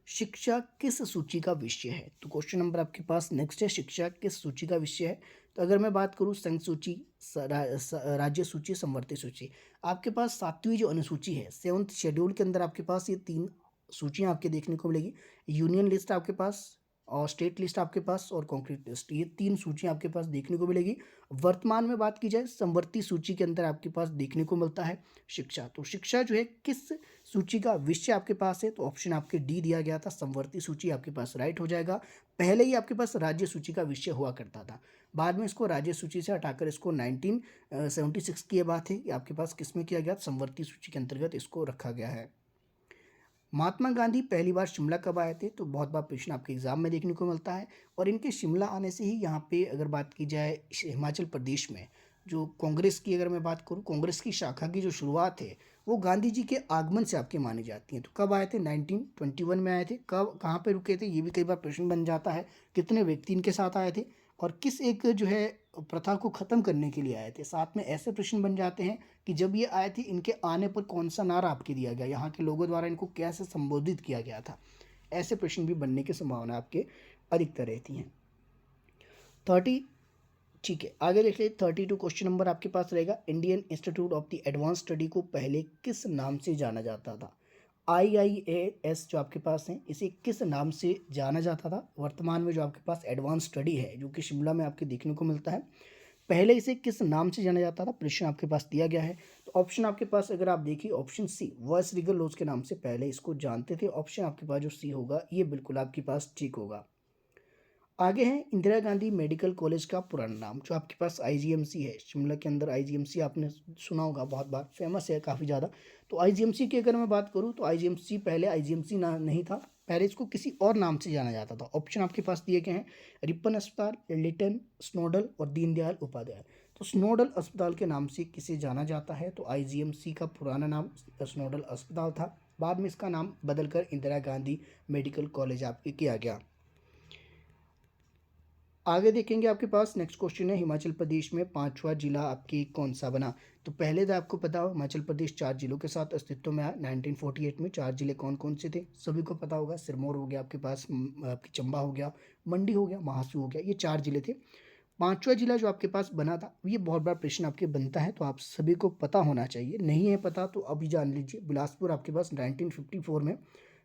शिक्षा किस सूची का विषय है? तो क्वेश्चन नंबर आपके पास नेक्स्ट है, शिक्षा किस सूची का विषय है? तो अगर मैं बात करूँ संघ सूची, राज्य सूची, समवर्ती सूची, आपके पास 7वीं जो अनुसूची है, 7th शेड्यूल के अंदर आपके पास ये 3 सूचियाँ आपके देखने को मिलेगी। यूनियन लिस्ट आपके पास और स्टेट लिस्ट आपके पास और कॉन्क्रीट लिस्ट, ये 3 सूचियाँ आपके पास देखने को मिलेगी। वर्तमान में बात की जाए समवर्ती सूची के अंदर आपके पास देखने को मिलता है शिक्षा। तो शिक्षा जो है किस सूची का विषय आपके पास है? तो ऑप्शन आपके डी दिया गया था, समवर्ती सूची आपके पास राइट हो जाएगा। पहले ही आपके पास राज्य सूची का विषय हुआ करता था, बाद में इसको राज्य सूची से हटाकर इसको 1976 की ये बात है, ये आपके पास किस में किया गया? समवर्ती सूची के अंतर्गत इसको रखा गया है। महात्मा गांधी पहली बार शिमला कब आए थे? तो बहुत बार प्रश्न आपके एग्जाम में देखने को मिलता है, और इनके शिमला आने से ही यहाँ पे अगर बात की जाए हिमाचल प्रदेश में जो कांग्रेस की अगर मैं बात करूँ, कांग्रेस की शाखा की जो शुरुआत है वो गांधी जी के आगमन से आपकी मानी जाती है। तो कब आए थे? 1921 में आए थे। कब, कहाँ पे रुके थे, ये भी कई बार प्रश्न बन जाता है। कितने व्यक्ति इनके साथ आए थे और किस एक जो है प्रथा को ख़त्म करने के लिए आए थे? साथ में ऐसे प्रश्न बन जाते हैं कि जब ये आए थे इनके आने पर कौन सा नारा आपके दिया गया, यहाँ के लोगों द्वारा इनको कैसे संबोधित किया गया था? ऐसे प्रश्न भी बनने की संभावना आपके अधिकतर रहती हैं। 30, ठीक है, आगे देख ले। 32 क्वेश्चन नंबर आपके पास रहेगा, Indian institute of the advance study को पहले किस नाम से जाना जाता था? IIAS जो आपके पास है, इसे किस नाम से जाना जाता था? वर्तमान में जो आपके पास एडवांस स्टडी है जो कि शिमला में आपके देखने को मिलता है, पहले इसे किस नाम से जाना जाता था? प्रश्न आपके पास दिया गया है। तो ऑप्शन आपके पास अगर आप देखिए, option C viceregal lodge के नाम से पहले इसको जानते थे। ऑप्शन आपके पास जो सी होगा ये बिल्कुल आपके पास ठीक होगा। आगे है इंदिरा गांधी मेडिकल कॉलेज का पुराना नाम, जो आपके पास IGMC है शिमला के अंदर। IGMC आपने सुना होगा, बहुत बार फेमस है काफ़ी ज़्यादा। तो IGMC की अगर मैं बात करूँ तो IGMC पहले IGMC ना नहीं था, पहले इसको किसी और नाम से जाना जाता था। ऑप्शन आपके पास दिए गए हैं, रिपन अस्पताल, लिटन, स्नोडल और दीनदयाल उपाध्याय। तो स्नोडल अस्पताल के नाम से किसे जाना जाता है? तो IGMC का पुराना नाम स्नोडल अस्पताल था, बाद में इसका नाम बदलकर इंदिरा गांधी मेडिकल कॉलेज आपके किया गया। आगे देखेंगे आपके पास नेक्स्ट क्वेश्चन है, हिमाचल प्रदेश में 5वां जिला आपकी कौन सा बना? तो पहले तो आपको पता हो हिमाचल प्रदेश 4 जिलों के साथ अस्तित्व में आया 1948 में। 4 जिले कौन कौन से थे सभी को पता होगा, सिरमौर हो गया आपके पास, आपकी चंबा हो गया, मंडी हो गया, महासू हो गया, ये 4 जिले थे। 5वां जिला जो आपके पास बना था, ये बहुत बड़ा प्रश्न आपके बनता है, तो आप सभी को पता होना चाहिए, नहीं है पता तो अभी जान लीजिए। बिलासपुर आपके पास 1954 में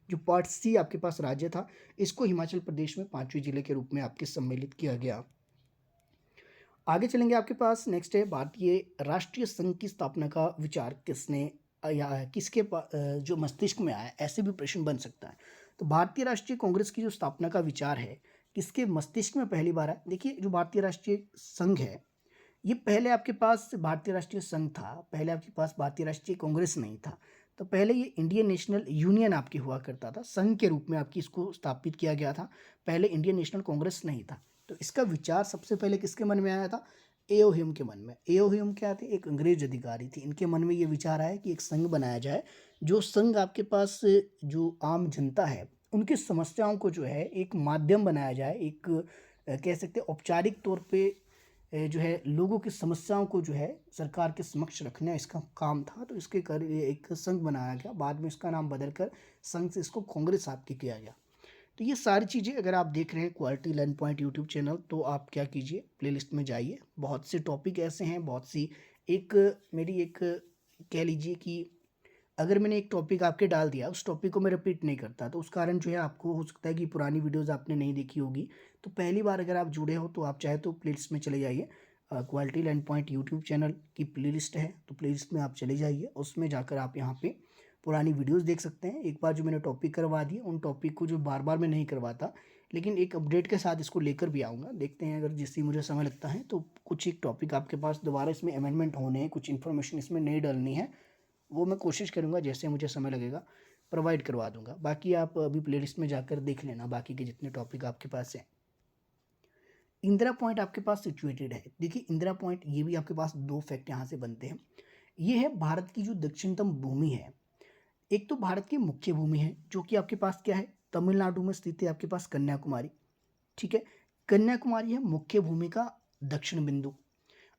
जो पार्ट सी आपके पास राज्य था, इसको हिमाचल प्रदेश में 5वें जिले के रूप में आपके सम्मिलित किया गया। आगे चलेंगे आपके पास नेक्स्ट है, भारतीय राष्ट्रीय संघ की स्थापना का विचार किसने या किसके जो मस्तिष्क में आया? ऐसे भी प्रश्न बन सकता है। तो भारतीय राष्ट्रीय कांग्रेस की जो स्थापना का विचार है, किसके मस्तिष्क में पहली बार आया? देखिए, जो भारतीय राष्ट्रीय संघ है, ये पहले आपके पास भारतीय राष्ट्रीय संघ था, पहले आपके पास भारतीय राष्ट्रीय कांग्रेस नहीं था। तो पहले ये इंडियन नेशनल यूनियन आपकी हुआ करता था, संघ के रूप में आपकी इसको स्थापित किया गया था, पहले इंडियन नेशनल कांग्रेस नहीं था। तो इसका विचार सबसे पहले किसके मन में आया था? एओ ह्यूम के मन में। एओ ह्यूम क्या थे? एक अंग्रेज अधिकारी थे, इनके मन में ये विचार आया कि एक संघ बनाया जाए, जो संघ आपके पास जो आम जनता है उनकी समस्याओं को जो है एक माध्यम बनाया जाए, एक कह सकते हैं औपचारिक तौर पे जो है लोगों की समस्याओं को जो है सरकार के समक्ष रखना इसका काम था। तो इसके कर एक संघ बनाया गया, बाद में इसका नाम बदलकर संघ से इसको कांग्रेस आपकी किया गया। तो ये सारी चीज़ें अगर आप देख रहे हैं quality learn point YouTube channel, तो आप क्या कीजिए, प्लेलिस्ट में जाइए, बहुत से टॉपिक ऐसे हैं, बहुत सी एक मेरी एक कह लीजिए कि अगर मैंने एक टॉपिक आपके डाल दिया, उस टॉपिक को मैं रिपीट नहीं करता, तो उस कारण जो है आपको हो सकता है कि पुरानी वीडियोज़ आपने नहीं देखी होगी। तो पहली बार अगर आप जुड़े हो तो आप चाहे तो प्लेलिस्ट में चले जाइए, quality learn point YouTube channel की प्लेलिस्ट है, तो प्लेलिस्ट में आप चले जाइए, उसमें जाकर आप यहाँ पे पुरानी वीडियोज़ देख सकते हैं। एक बार जो मैंने टॉपिक करवा दिए, उन टॉपिक को जो बार बार मैं नहीं करवाता, लेकिन एक अपडेट के साथ इसको लेकर भी आऊँगा। देखते हैं अगर जिससे मुझे समय लगता है तो कुछ एक टॉपिक आपके पास दोबारा इसमें अमेंडमेंट होने हैं, कुछ इन्फॉर्मेशन इसमें नहीं डालनी है, वो मैं कोशिश करूँगा जैसे मुझे समय लगेगा प्रोवाइड करवा दूँगा। बाकी आप अभी प्लेलिस्ट में जाकर देख लेना बाकी के जितने टॉपिक आपके पास हैं। इंदिरा पॉइंट आपके पास सिचुएटेड है। देखिए, इंदिरा पॉइंट ये भी आपके पास 2 फैक्ट यहाँ से बनते हैं। ये है भारत की जो दक्षिणतम भूमि है, एक तो भारत की मुख्य भूमि है जो कि आपके पास क्या है, तमिलनाडु में स्थित है आपके पास कन्याकुमारी, ठीक है। कन्याकुमारी है मुख्य भूमि का दक्षिण बिंदु।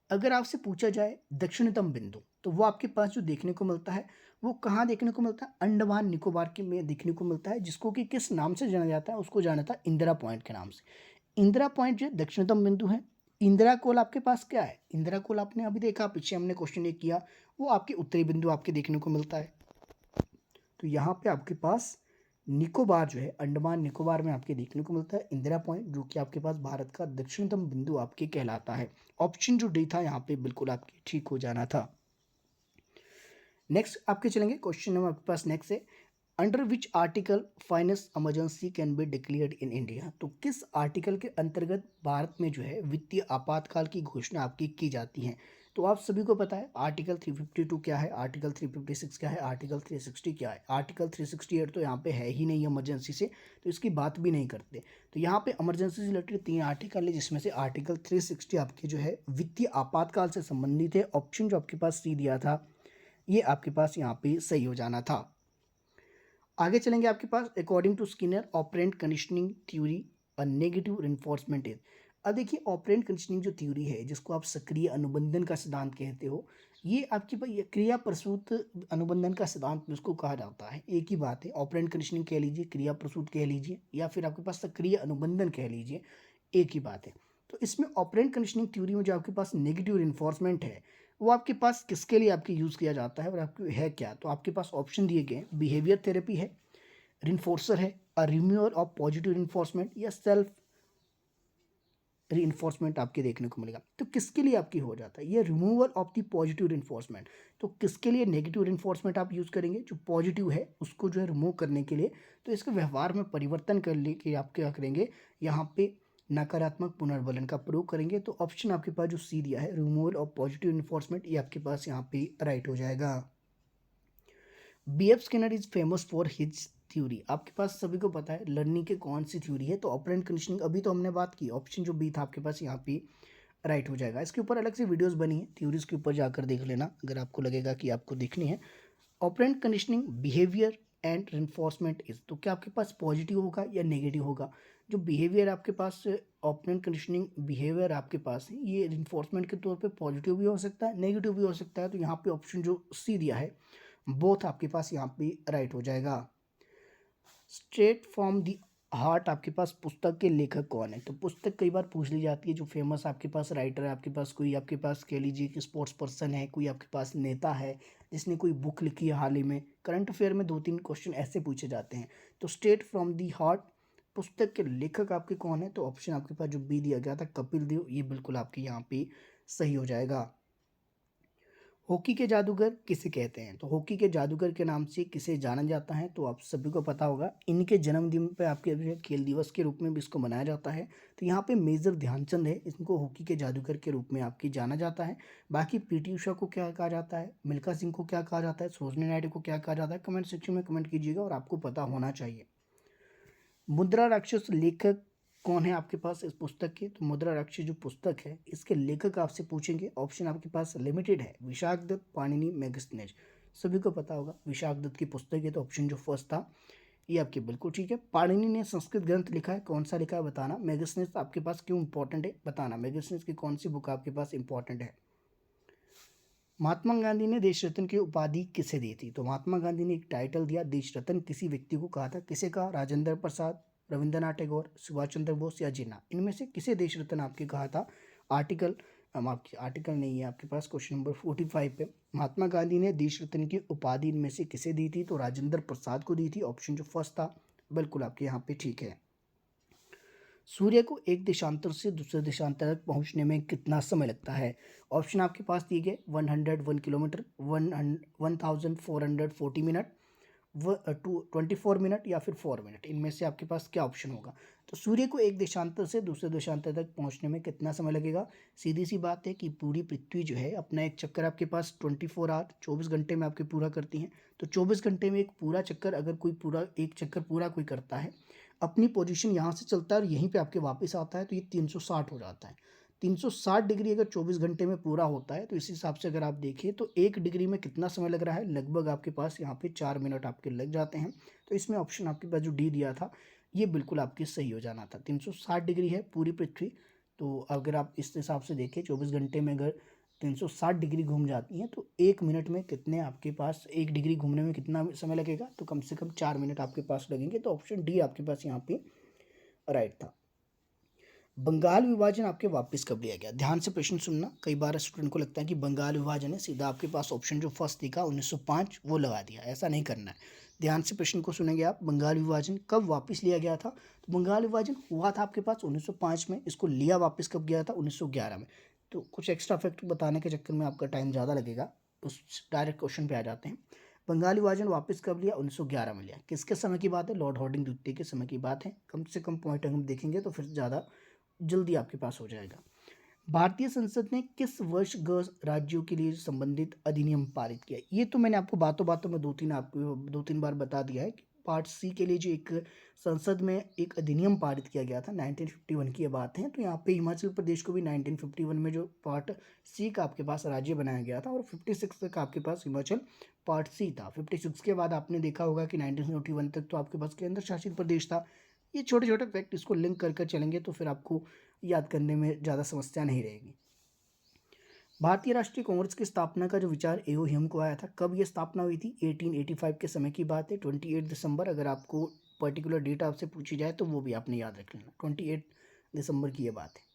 अगर आपसे पूछा जाए दक्षिणतम बिंदु, तो वो आपके पास जो देखने को मिलता है वो कहाँ देखने को मिलता है, अंडमान निकोबार के में देखने को मिलता है, जिसको कि किस नाम से जाना जाता है, उसको जाना था इंदिरा पॉइंट के नाम से। इंदिरा पॉइंट जो दक्षिणतम बिंदु है। इंदिरा कोल आपके पास क्या है, इंदिरा कोल आपने अभी देखा, पीछे हमने क्वेश्चन ये किया, वो आपके उत्तरी बिंदु आपके देखने को मिलता है। तो यहाँ पे आपके पास निकोबार जो है, अंडमान निकोबार में आपके देखने को मिलता है इंदिरा पॉइंट, जो कि आपके पास भारत का दक्षिणतम बिंदु आपके कहलाता है। ऑप्शन जो डी था यहाँ पे बिल्कुल आपके ठीक हो जाना था। नेक्स्ट आपके चलेंगे क्वेश्चन नंबर आपके पास नेक्स्ट है, under which article finance emergency can be declared in India. तो किस आर्टिकल के अंतर्गत भारत में जो है वित्तीय आपातकाल की घोषणा आपकी की जाती है। तो आप सभी को पता है आर्टिकल 352 क्या है, आर्टिकल 356 क्या है, आर्टिकल 360 क्या है। आर्टिकल 368 तो यहाँ पे है ही नहीं इमरजेंसी से, तो इसकी बात भी नहीं करते। तो यहाँ पे इमरजेंसी से रिलेटेड 3 आर्टिकल है, जिसमें से आर्टिकल 360 आपके जो है वित्तीय आपातकाल से संबंधित है। ऑप्शन जो आपके पास सी दिया था ये आपके पास यहाँ पे सही हो जाना था। आगे चलेंगे आपके पास, according to Skinner operant conditioning theory a negative reinforcement is. अब देखिए ऑपरेंट कंडीशनिंग जो थ्योरी है, जिसको आप सक्रिय अनुबंधन का सिद्धांत कहते हो, ये आपके पास ये क्रिया प्रसूत अनुबंधन का सिद्धांत में उसको कहा जाता है। एक ही बात है, ऑपरेंट कंडीशनिंग कह लीजिए, क्रिया प्रसूत कह लीजिए, या फिर आपके पास सक्रिय अनुबंधन कह लीजिए, एक ही बात है। तो इसमें ऑपरेंट कंडीशनिंग थ्योरी में जो आपके पास नेगेटिव रिइंफोर्समेंट है, वो आपके पास किसके लिए आपके यूज़ किया जाता है और आपके है क्या। तो आपके पास ऑप्शन दिए गए, बिहेवियर थेरेपी है, रिइंफोर्सर है, अ रिम्यूअल ऑफ पॉजिटिव रिइंफोर्समेंट, या सेल्फ रिइंफोर्समेंट आपके देखने को मिलेगा। तो किसके लिए आपकी हो जाता है ये removal of the positive reinforcement. तो किसके लिए नेगेटिव रिइंफोर्समेंट आप यूज़ करेंगे, जो पॉजिटिव है उसको जो है रिमूव करने के लिए। तो इसके व्यवहार में परिवर्तन करने के आप क्या करेंगे, यहाँ पे नकारात्मक पुनर्बलन का प्रयोग करेंगे। तो ऑप्शन आपके पास जो सी दिया है, रिमूवल ऑफ पॉजिटिव रिइंफोर्समेंट, ये आपके पास यहाँ पे राइट हो जाएगा। B F Skinner is famous for his theory. आपके पास सभी को पता है लर्निंग की कौन सी थ्योरी है, तो ऑपरेंट कंडीशनिंग अभी तो हमने बात की, ऑप्शन जो बी था आपके पास यहाँ पे राइट हो जाएगा। इसके ऊपर अलग से वीडियोस बनी है, थ्योरीज के ऊपर जाकर देख लेना अगर आपको लगेगा कि आपको देखनी है। Operant conditioning behaviour and reinforcement is, तो क्या आपके पास पॉजिटिव होगा या नेगेटिव होगा। जो बिहेवियर आपके पास ऑपरेंट कंडीशनिंग बिहेवियर आपके पास है, ये रिइंफोर्समेंट के तौर पे पॉजिटिव भी हो सकता है, नेगेटिव भी हो सकता है। तो यहाँ पे ऑप्शन जो सी दिया है बोथ आपके पास यहाँ पे राइट हो जाएगा। स्ट्रेट फ्रॉम दी हार्ट आपके पास पुस्तक के लेखक कौन है। तो पुस्तक कई बार पूछ ली जाती है, जो फेमस आपके पास राइटर है, आपके पास कोई आपके पास कह लीजिए कि स्पोर्ट्स पर्सन है, कोई आपके पास नेता है जिसने कोई बुक लिखी है हाल ही में। करंट अफेयर में 2-3 क्वेश्चन ऐसे पूछे जाते हैं। तो स्ट्रेट फ्रॉम दी हार्ट पुस्तक के लेखक आपके कौन है, तो ऑप्शन आपके पास जो बी दिया गया था कपिल देव, ये बिल्कुल आपके यहाँ पे सही हो जाएगा। हॉकी के जादूगर किसे कहते हैं, तो हॉकी के जादूगर के नाम से किसे जाना जाता है, तो आप सभी को पता होगा, इनके जन्मदिन पे आपके जो है खेल दिवस के रूप में भी इसको मनाया जाता है। तो यहाँ पे मेजर ध्यानचंद है, इनको हॉकी के जादूगर के रूप में आपकी जाना जाता है। बाकी पीटी उषा को क्या कहा जाता है, मिल्खा सिंह को क्या कहा जाता है, सरोजिनी नायडू को क्या कहा जाता है, कमेंट सेक्शन में कमेंट कीजिएगा और आपको पता होना चाहिए। मुद्रा राक्षस लेखक कौन है आपके पास इस पुस्तक के, तो मुद्रा राक्षस जो पुस्तक है इसके लेखक आपसे पूछेंगे। ऑप्शन आपके पास लिमिटेड है, विशाख दत्त, पाणिनि, मेगस्थनीज। सभी को पता होगा विशाख दत्त की पुस्तक है, तो ऑप्शन जो फर्स्ट था ये आपके बिल्कुल ठीक है। पाणिनि ने संस्कृत ग्रंथ लिखा है, कौन सा लिखा है बताना। मेगस्थनीज आपके पास क्यों इंपॉर्टेंट है बताना, मेगस्थनीज की कौन सी बुक आपके पास इंपॉर्टेंट है। महात्मा गांधी ने देश रत्न की उपाधि किसे दी थी, तो महात्मा गांधी ने एक टाइटल दिया देश रत्न, किसी व्यक्ति को कहा था, किसे कहा, राजेंद्र प्रसाद, रविंद्रनाथ टैगोर, सुभाष चंद्र बोस या जिन्ना, इनमें से किसे देश रत्न आपके कहा था। आर्टिकल आपके आर्टिकल नहीं है आपके पास, क्वेश्चन नंबर 45 पे महात्मा गांधी ने देश रत्न की उपाधि इनमें से किसे दी थी, तो राजेंद्र प्रसाद को दी थी। ऑप्शन जो फर्स्ट था बिल्कुल आपके यहाँ पे ठीक है। सूर्य को एक देशांतर से दूसरे देशांतर तक पहुंचने में कितना समय लगता है। ऑप्शन आपके पास दिए गए 101 किलोमीटर, 1440 मिनट, 24 मिनट या फिर 4 मिनट, इनमें से आपके पास क्या ऑप्शन होगा। तो सूर्य को एक देशांतर से दूसरे देशांतर तक पहुंचने में कितना समय लगेगा। सीधी सी बात है कि पूरी पृथ्वी जो है अपना एक चक्कर आपके पास 24 आवर 24 घंटे में आपके पूरा करती हैं। तो 24 घंटे में एक पूरा चक्कर अगर कोई पूरा एक चक्कर पूरा कोई करता है, अपनी पोजीशन यहाँ से चलता है और यहीं पे आपके वापस आता है, तो ये 360 हो जाता है। 360 डिग्री अगर 24 घंटे में पूरा होता है तो इस हिसाब से अगर आप देखिए तो 1 डिग्री में कितना समय लग रहा है, लगभग आपके पास यहाँ पे 4 मिनट आपके लग जाते हैं। तो इसमें ऑप्शन आपके पास जो डी दिया था ये बिल्कुल आपके सही हो जाना था। 360 डिग्री है पूरी पृथ्वी, तो अगर आप इस हिसाब से देखें 24 घंटे में अगर 360 डिग्री घूम जाती हैं तो 1 मिनट में कितने आपके पास 1 डिग्री घूमने में कितना समय लगेगा, तो कम से कम 4 मिनट आपके पास लगेंगे। तो ऑप्शन डी आपके पास यहाँ पे राइट था। बंगाल विभाजन आपके वापस कब लिया गया? ध्यान से प्रश्न सुनना, कई बार स्टूडेंट को लगता है कि बंगाल विभाजन है, सीधा आपके पास ऑप्शन जो फर्स्ट दिखा 1905 वो लगा दिया, ऐसा नहीं करना है। ध्यान से प्रश्न को सुनेंगे आप, बंगाल विभाजन कब वापस लिया गया था? तो बंगाल विभाजन हुआ था आपके पास 1905 में, इसको लिया वापस कब गया था? 1911 में। तो कुछ एक्स्ट्रा फैक्ट बताने के चक्कर में आपका टाइम ज़्यादा लगेगा, उस डायरेक्ट क्वेश्चन पे आ जाते हैं। बंगाल विभाजन वापस कब लिया? 1911 में लिया। किसके समय की बात है? लॉर्ड हार्डिंग द्वितीय के समय की बात है। कम से कम पॉइंट हम देखेंगे तो फिर ज़्यादा जल्दी आपके पास हो जाएगा। भारतीय संसद ने किस वर्ष गृह राज्यों के लिए संबंधित अधिनियम पारित किया? ये तो मैंने आपको बातों बातों में दो तीन बार बता दिया है कि पार्ट सी के लिए जो एक संसद में एक अधिनियम पारित किया गया था 1951 की ये बात है। तो यहाँ पे हिमाचल प्रदेश को भी 1951 में जो पार्ट सी का आपके पास राज्य बनाया गया था और 56 तक आपके पास हिमाचल पार्ट सी था। 56 के बाद आपने देखा होगा कि 1941 तक तो आपके पास केंद्र शासित प्रदेश था। ये छोटे छोटे फैक्ट इसको लिंक कर कर चलेंगे तो फिर आपको याद करने में ज़्यादा समस्या नहीं रहेगी। भारतीय राष्ट्रीय कांग्रेस की स्थापना का जो विचार एओ ह्यूम को आया था, कब ये स्थापना हुई थी? 1885 के समय की बात है, 28 दिसंबर। अगर आपको पर्टिकुलर डेट आपसे पूछी जाए तो वो भी आपने याद रख लेना, 28 दिसंबर की ये बात है।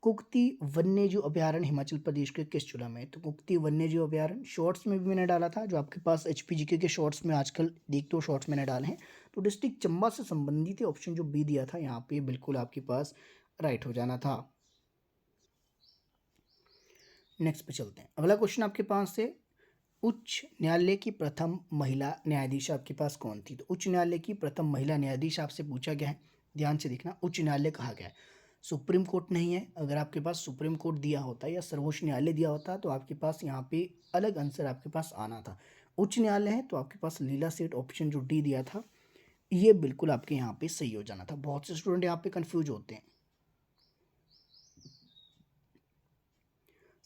कुक्ति वन्यजीव अभयारण्य हिमाचल प्रदेश के किस जिला में है? तो कुक्ति वन्यजीव अभयारण्य शॉर्ट्स में भी मैंने डाला था, जो आपके पास एचपीजीके के शॉर्ट्स में आजकल देखते हो शॉर्ट्स मैंने डाले हैं। तो डिस्ट्रिक्ट चंबा से संबंधित है, ऑप्शन जो बी दिया था यहाँ पे बिल्कुल आपके पास राइट हो जाना था। नेक्स्ट पे चलते हैं, अगला क्वेश्चन आपके पास है उच्च न्यायालय की प्रथम महिला न्यायाधीश आपके पास कौन थी? तो उच्च न्यायालय की प्रथम महिला न्यायाधीश आपसे पूछा गया है, ध्यान से देखना। उच्च न्यायालय कहा गया है, सुप्रीम कोर्ट नहीं है। अगर आपके पास सुप्रीम कोर्ट दिया होता या सर्वोच्च न्यायालय दिया होता तो आपके पास यहाँ पे अलग आंसर आपके पास आना था। उच्च न्यायालय है तो आपके पास लीला सेठ ऑप्शन जो डी दिया था ये बिल्कुल आपके यहाँ पे सही हो जाना था। बहुत से स्टूडेंट यहाँ पे कंफ्यूज होते हैं।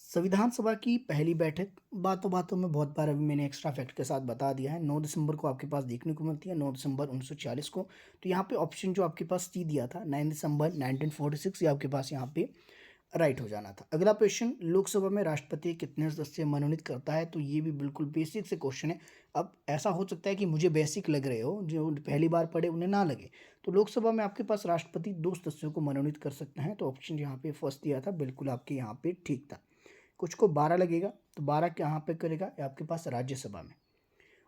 संविधान सभा की पहली बैठक बातों बातों में बहुत बार अभी मैंने एक्स्ट्रा फैक्ट के साथ बता दिया है, 9 दिसंबर को आपके पास देखने को मिलती है, 9 दिसंबर 1940 को। तो यहाँ पे ऑप्शन जो आपके पास सी दिया था 9 दिसंबर 1946 ये आपके पास यहाँ पे राइट हो जाना था। अगला क्वेश्चन, लोकसभा में राष्ट्रपति कितने सदस्य मनोनीत करता है? तो ये भी बिल्कुल बेसिक से क्वेश्चन है। अब ऐसा हो सकता है कि मुझे बेसिक लग रहे हो, जो पहली बार पढ़े उन्हें ना लगे। तो लोकसभा में आपके पास राष्ट्रपति 2 सदस्यों को मनोनीत कर सकते हैं। तो ऑप्शन यहाँ पे फर्स्ट दिया था बिल्कुल आपके यहाँ पे ठीक था। कुछ को 12 लगेगा, तो 12 कहाँ पे करेगा? ये आपके पास राज्यसभा में।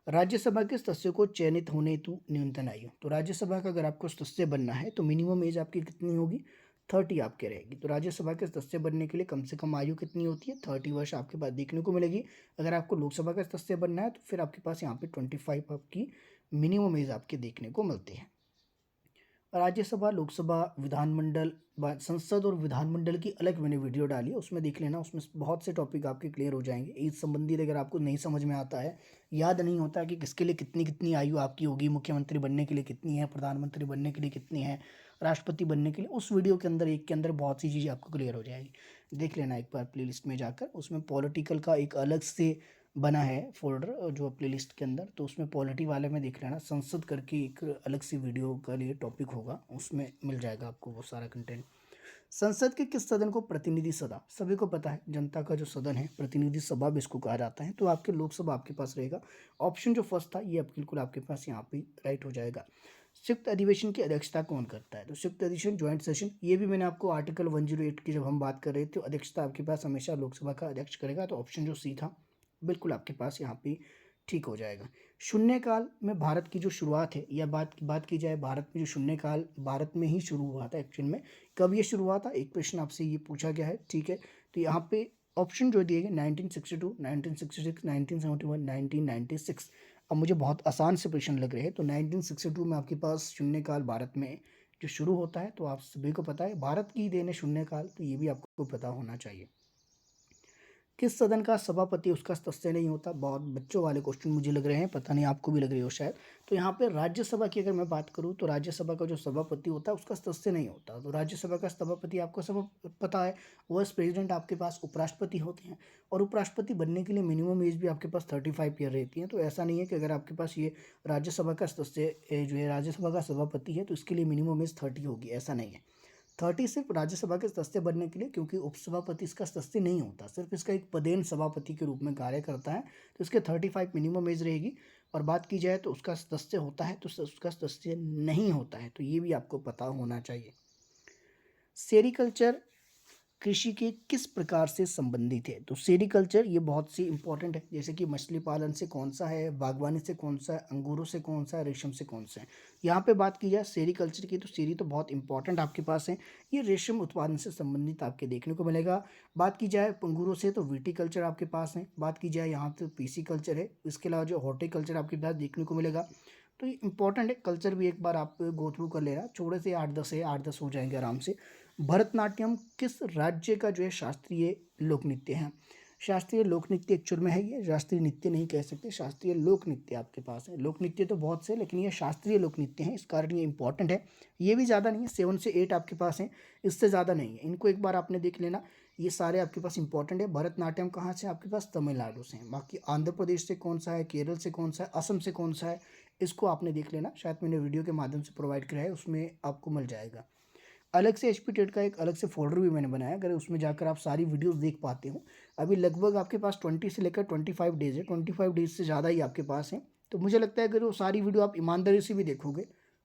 राज्यसभा के सदस्यों को चयनित होने हेतु न्यूनतम आयु, तो राज्यसभा का अगर आपको सदस्य बनना है तो मिनिमम एज आपकी कितनी होगी? 30 आपके रहेगी। तो राज्यसभा के सदस्य बनने के लिए कम से कम आयु कितनी होती है? 30 वर्ष आपके पास देखने को मिलेगी। अगर आपको लोकसभा का सदस्य बनना है तो फिर आपके पास यहाँ पे 25 आपकी मिनिमम एज आपके देखने को मिलती है। राज्यसभा, लोकसभा, विधानमंडल, संसद और विधानमंडल की अलग मैंने वीडियो डाली है, उसमें देख लेना। उसमें बहुत से टॉपिक आपके क्लियर हो जाएंगे। इस संबंधित अगर आपको नहीं समझ में आता है, याद नहीं होता कि किसके लिए कितनी कितनी आयु आपकी होगी, मुख्यमंत्री बनने के लिए कितनी है, प्रधानमंत्री बनने के लिए कितनी है, राष्ट्रपति बनने के लिए, उस वीडियो के अंदर एक के अंदर बहुत सी चीज़ें आपको क्लियर हो जाएगी। देख लेना एक बार प्लेलिस्ट में जाकर, उसमें पॉलिटिकल का एक अलग से बना है फोल्डर जो प्लेलिस्ट के अंदर, तो उसमें पॉलिटी वाले में देख लेना। संसद करके एक अलग सी वीडियो का लिए टॉपिक होगा, उसमें मिल जाएगा आपको वो सारा कंटेंट। संसद के किस सदन को प्रतिनिधि सभा, सभी को पता है जनता का जो सदन है प्रतिनिधि सभा भी इसको कहा जाता है। तो आपके लोकसभा आपके पास रहेगा। ऑप्शन जो फर्स्ट था ये बिल्कुल आपके पास यहाँ पे राइट हो जाएगा। संयुक्त अधिवेशन की अध्यक्षता कौन करता है? तो संयुक्त अधिवेशन ज्वाइंट सेशन, ये भी मैंने आपको आर्टिकल 108 की जब हम बात कर रहे थे, अध्यक्षता आपके पास हमेशा लोकसभा का अध्यक्ष करेगा। तो ऑप्शन जो सी था बिल्कुल आपके पास यहाँ पे ठीक हो जाएगा। शून्यकाल में भारत की जो शुरुआत है, या बात की जाए भारत में जो शून्यकाल भारत में ही शुरू हुआ था एक्चुअल में, कब ये शुरू हुआ था? एक प्रश्न आपसे ये पूछा गया है, ठीक है। तो यहाँ पे ऑप्शन जो दिए गए 1962, 1966, 1971, 1996। अब मुझे बहुत आसान से प्रश्न लग रहे हैं, तो 1962 में आपके पास शून्यकाल भारत में जो शुरू होता है। तो आप सभी को पता है भारत की ही देन है शून्यकाल, तो ये भी आपको पता होना चाहिए। किस सदन का सभापति उसका सदस्य नहीं होता? बहुत बच्चों वाले क्वेश्चन मुझे लग रहे हैं, पता नहीं आपको भी लग रही हो शायद। तो यहाँ पे राज्यसभा की अगर मैं बात करूँ तो राज्यसभा का जो सभापति होता है उसका सदस्य नहीं होता। तो राज्यसभा का सभापति आपको सब पता है, वाइस प्रेसिडेंट आपके पास उपराष्ट्रपति होते हैं, और उपराष्ट्रपति बनने के लिए मिनिमम एज भी आपके पास 35 ईयर रहती है। तो ऐसा नहीं है कि अगर आपके पास ये राज्यसभा का सदस्य जो है राज्यसभा का सभापति है तो इसके लिए मिनिमम एज 30 होगी, ऐसा नहीं है। 30 सिर्फ राज्यसभा के सदस्य बनने के लिए, क्योंकि उपसभापति इसका सदस्य नहीं होता, सिर्फ इसका एक पदेन सभापति के रूप में कार्य करता है। तो इसके 35 मिनिमम एज रहेगी। और बात की जाए तो उसका सदस्य होता है तो उसका सदस्य नहीं होता है, तो ये भी आपको पता होना चाहिए। सेरिकल्चर कृषि के किस प्रकार से संबंधित है? तो सेरिकल्चर ये बहुत सी इंपॉर्टेंट है, जैसे कि मछली पालन से कौन सा है, बागवानी से कौन सा है, अंगूरों से कौन सा है, रेशम से कौन सा है। यहाँ पे बात की जाए सेरिकल्चर की तो सेरी तो बहुत इंपॉर्टेंट आपके पास है, ये रेशम उत्पादन से संबंधित आपके देखने को मिलेगा। बात की जाए अंगूरों से तो विटीकल्चर आपके पास है। बात की जाए यहाँ तो पीसी कल्चर है। इसके अलावा जो हॉर्टिकल्चर आपके पास देखने को मिलेगा, तो ये इंपॉर्टेंट है। कल्चर भी एक बार आप गो थ्रू कर लेना, थोड़े से 8-10 है, 8-10 हो जाएंगे आराम से। भरतनाट्यम किस राज्य का जो है शास्त्रीय लोक नृत्य है? शास्त्रीय लोक नृत्य एक्चुअल में है, ये शास्त्रीय नृत्य नहीं कह सकते, शास्त्रीय लोक नृत्य आपके पास है। लोक नृत्य तो बहुत से, लेकिन ये शास्त्रीय लोक नृत्य है, इस कारण ये इंपॉर्टेंट है। ये भी ज़्यादा नहीं है, 7 से 8 आपके पास है, इससे ज़्यादा नहीं है। इनको एक बार आपने देख लेना, ये सारे आपके पास इंपॉर्टेंट है। भरतनाट्यम कहाँ से? आपके पास तमिलनाडु से हैं। बाकी आंध्र प्रदेश से कौन सा है, केरल से कौन सा है, असम से कौन सा है, इसको आपने देख लेना। शायद मैंने वीडियो के माध्यम से प्रोवाइड किया है, उसमें आपको मिल जाएगा। अलग से एचपी टेट का एक अलग से फोल्डर भी मैंने बनाया, अगर उसमें जाकर आप सारी वीडियोस देख पाते हो। अभी लगभग आपके पास 20 से लेकर 25 डेज है, 25 डेज से ज़्यादा ही आपके पास है। तो मुझे लगता है अगर वो सारी वीडियो आप ईमानदारी से भी देखोगे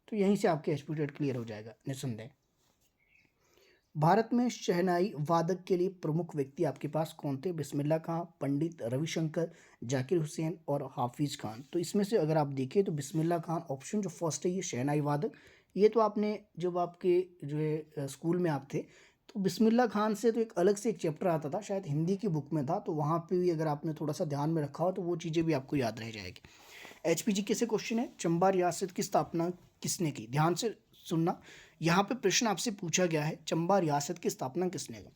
तो यहीं से आपके एचपी टेट क्लियर हो जाएगा निस्संदेह। भारत में शहनाई वादक के लिए प्रमुख व्यक्ति आपके पास कौन थे? बिस्मिल्लाह खां, पंडित रविशंकर, जाकिर हुसैन और हाफिज खान। तो इसमें से अगर आप देखें तो बिस्मिल्लाह खान ऑप्शन जो फर्स्ट है, ये शहनाई वादक। ये तो आपने जब आपके जो है स्कूल में आप थे तो बिस्मिल्लाह खान से तो एक अलग से एक चैप्टर आता था, शायद हिंदी की बुक में था, तो वहाँ पे भी अगर आपने थोड़ा सा ध्यान में रखा हो तो वो चीज़ें भी आपको याद रह जाएगी। एचपीजी से क्वेश्चन है, चंबा रियासत की स्थापना किसने की? ध्यान से सुनना, यहाँ पे प्रश्न आपसे पूछा गया है चंबा रियासत की स्थापना किसने की?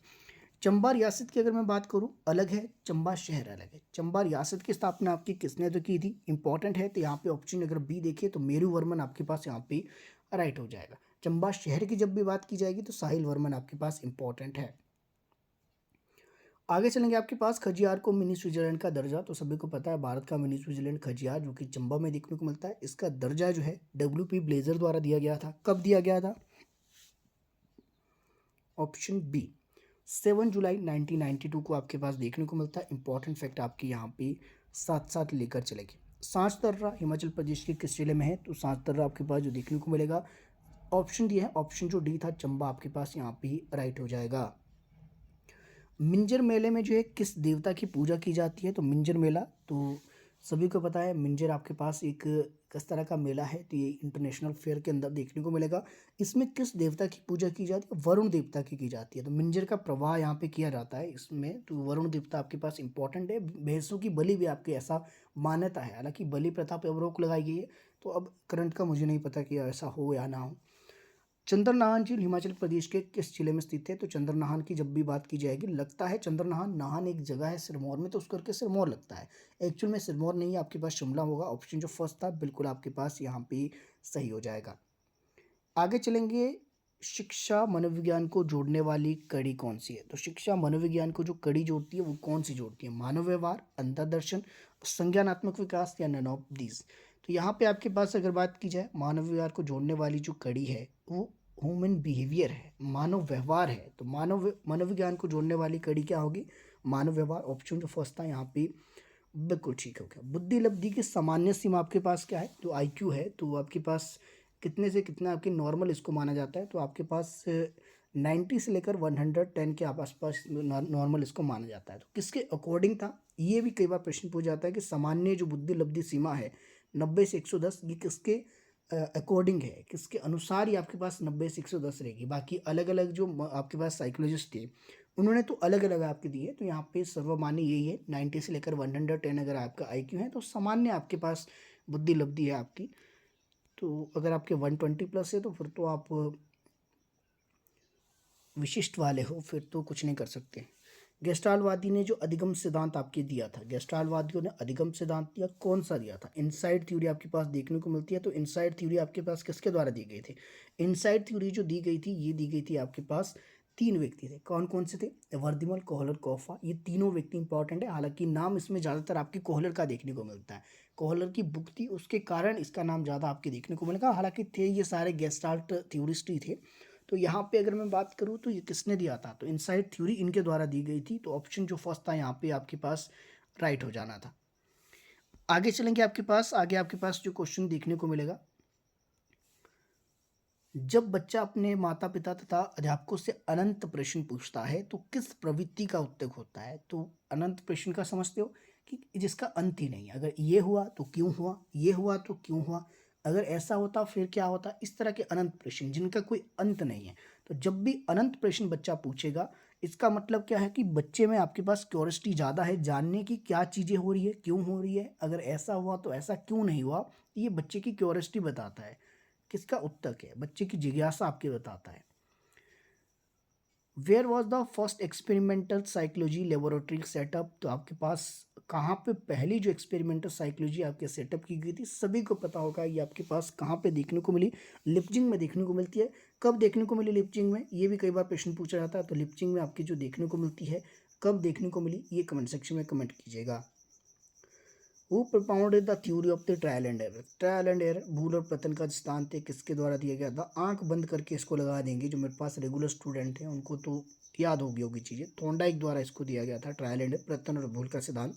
चंबा रियासत की अगर मैं बात करूँ अलग है, चंबा शहर अलग है। चंबा रियासत की स्थापना आपकी किसने तो की थी? इंपॉर्टेंट है, तो यहाँ पे ऑप्शन अगर बी देखिए तो मेरू वर्मन आपके पास यहाँ पे राइट हो जाएगा। चंबा शहर की जब भी बात की जाएगी तो साहिल वर्मन आपके पास इंपॉर्टेंट है। आगे चलेंगे, आपके पास खजियार को मिनी स्विट्जरलैंड का दर्जा, तो सभी को पता है भारत का मिनी स्विट्जरलैंड खजियार जो कि चंबा में देखने को मिलता है, इसका दर्जा जो है WP ब्लेजर द्वारा दिया गया था। कब दिया गया था? ऑप्शन बी 7 जुलाई 1992 को आपके पास देखने को मिलता है। इंपॉर्टेंट फैक्ट आपके यहाँ पे साथ साथ लेकर चलेंगे। सांच दर्रा हिमाचल प्रदेश के किस जिले में है? तो सांच दर्रा आपके पास जो देखने को मिलेगा, ऑप्शन दिया है, ऑप्शन जो डी था चंबा आपके पास यहाँ पे राइट हो जाएगा। मिंजर मेले में जो है किस देवता की पूजा की जाती है? तो मिंजर मेला तो सभी को पता है, मिंजर आपके पास एक किस तरह का मेला है, तो ये इंटरनेशनल फेयर के अंदर देखने को मिलेगा। इसमें किस देवता की पूजा की जाती है? वरुण देवता की जाती है। तो मिंजर का प्रवाह यहाँ पे किया जाता है इसमें, तो वरुण देवता आपके पास इंपॉर्टेंट है। भैंसों की बलि भी आपके ऐसा मान्यता है, हालांकि बलि प्रथा पर अब रोक लगाई गई है, तो अब करंट का मुझे नहीं पता कि ऐसा हो या ना हो। चंद्रनाहन झील हिमाचल प्रदेश के किस जिले में स्थित है? तो चंद्रनाहन की जब भी बात की जाएगी, लगता है चंद्रनाहन नाहन एक जगह है सिरमौर में, तो उस करके सिरमौर लगता है। एक्चुअल में सिरमौर नहीं है, आपके पास शिमला होगा। ऑप्शन जो फर्स्ट था बिल्कुल आपके पास यहाँ पे सही हो जाएगा। आगे चलेंगे, शिक्षा मनोविज्ञान को जोड़ने वाली कड़ी कौन सी है? तो शिक्षा मनोविज्ञान को जो कड़ी जोड़ती है वो कौन सी जोड़ती है? मानव व्यवहार, अंतर्दर्शन, संज्ञानात्मक विकास या नन ऑफ दीज। तो यहाँ पे आपके पास अगर बात की जाए मानव व्यवहार को जोड़ने वाली जो कड़ी है वो ह्यूमन बिहेवियर है, मानव व्यवहार है। तो मनोविज्ञान को जोड़ने वाली कड़ी क्या होगी? मानव व्यवहार। ऑप्शन जो फर्स्ट था यहाँ पे बिल्कुल ठीक हो गया। बुद्धि लब्धि की सामान्य सीमा आपके पास क्या है? तो IQ है, तो आपके पास कितने से कितना आपकी नॉर्मल इसको माना जाता है? तो आपके पास 90 से लेकर 110 के आसपास नॉर्मल इसको माना जाता है। तो किसके अकॉर्डिंग था? ये भी कई बार प्रश्न पूछा जाता है कि सामान्य जो बुद्धि लब्धि सीमा है 90 से 110, ये किसके अकॉर्डिंग है, किसके अनुसार ही आपके पास 90 से 110 रहेगी। बाकी अलग अलग जो आपके पास साइकोलॉजिस्ट थे उन्होंने तो अलग अलग आपके दिए, तो यहाँ पे सर्वमान्य यही है 90 से लेकर 110 अगर आपका IQ है तो सामान्य आपके पास बुद्धि लब्धि है आपकी। तो अगर आपके 120 प्लस है तो फिर तो आप विशिष्ट वाले हो, फिर तो कुछ नहीं कर सकते। गेस्टाल्टवादी ने जो अधिगम सिद्धांत आपके दिया था, गेस्टाल्टवादियों ने अधिगम सिद्धांत दिया, कौन सा दिया था? इनसाइड थ्योरी आपके पास देखने को मिलती है। तो इनसाइड थ्योरी आपके पास किसके द्वारा दी गई थी? इनसाइड थ्योरी जो दी गई थी, ये दी गई थी आपके पास, तीन व्यक्ति थे। कौन कौन से थे? वर्दिमल, कोहलर, कॉफा। ये तीनों व्यक्ति इंपॉर्टेंट है, हालांकि नाम इसमें ज़्यादातर आपकी कोहलर का देखने को मिलता है। कोहलर की बुक थी, उसके कारण इसका नाम ज़्यादा आपके देखने को मिलेगा। हालांकि थे ये सारे गेस्टाल्ट थ्योरिस्ट ही थे। तो यहाँ पे अगर मैं बात करूँ तो ये किसने दिया था? तो इनसाइड थ्योरी इनके द्वारा दी गई थी। तो ऑप्शन जो फर्स्ट था यहाँ पे आपके पास राइट हो जाना था। आगे चलेंगे आपके पास, आगे आपके पास जो क्वेश्चन देखने को मिलेगा, जब बच्चा अपने माता पिता तथा अध्यापकों से अनंत प्रश्न पूछता है तो किस प्रवृत्ति का उत्तक होता है? तो अनंत प्रश्न का समझते हो कि जिसका अंत ही नहीं है। अगर ये हुआ तो क्यों हुआ, ये हुआ तो क्यों हुआ, अगर ऐसा होता फिर क्या होता, इस तरह के अनंत प्रश्न जिनका कोई अंत नहीं है। तो जब भी अनंत प्रश्न बच्चा पूछेगा, इसका मतलब क्या है कि बच्चे में आपके पास क्यूरियोसिटी ज़्यादा है जानने की, क्या चीज़ें हो रही है, क्यों हो रही है, अगर ऐसा हुआ तो ऐसा क्यों नहीं हुआ। ये बच्चे की क्यूरियोसिटी बताता है, किसका उत्तक है, बच्चे की जिज्ञासा आपके बताता है। Where was the first experimental psychology laboratory set up? तो आपके पास कहाँ पे पहली जो एक्सपेरिमेंटल साइकोलॉजी आपके सेटअप की गई थी, सभी को पता होगा। ये आपके पास कहाँ पे देखने को मिली? लिपजिंग में देखने को मिलती है। कब देखने को मिली लिपजिंग में? ये भी कई बार प्रश्न पूछा जाता है। तो लिपजिंग में आपकी जो देखने को मिलती है, कब देखने को मिली, ये कमेंट सेक्शन में कमेंट कीजिएगा। Who propounded the theory of the trial and error? Trial and error, भूल और पतन का सिद्धांत है, किसके द्वारा दिया गया था? आंख बंद करके इसको लगा देंगे, जो मेरे पास रेगुलर स्टूडेंट हैं उनको तो याद होगी चीज़ें। थॉर्नडाइक द्वारा इसको दिया गया था, ट्रायल एंड पतन और भूल का सिद्धांत।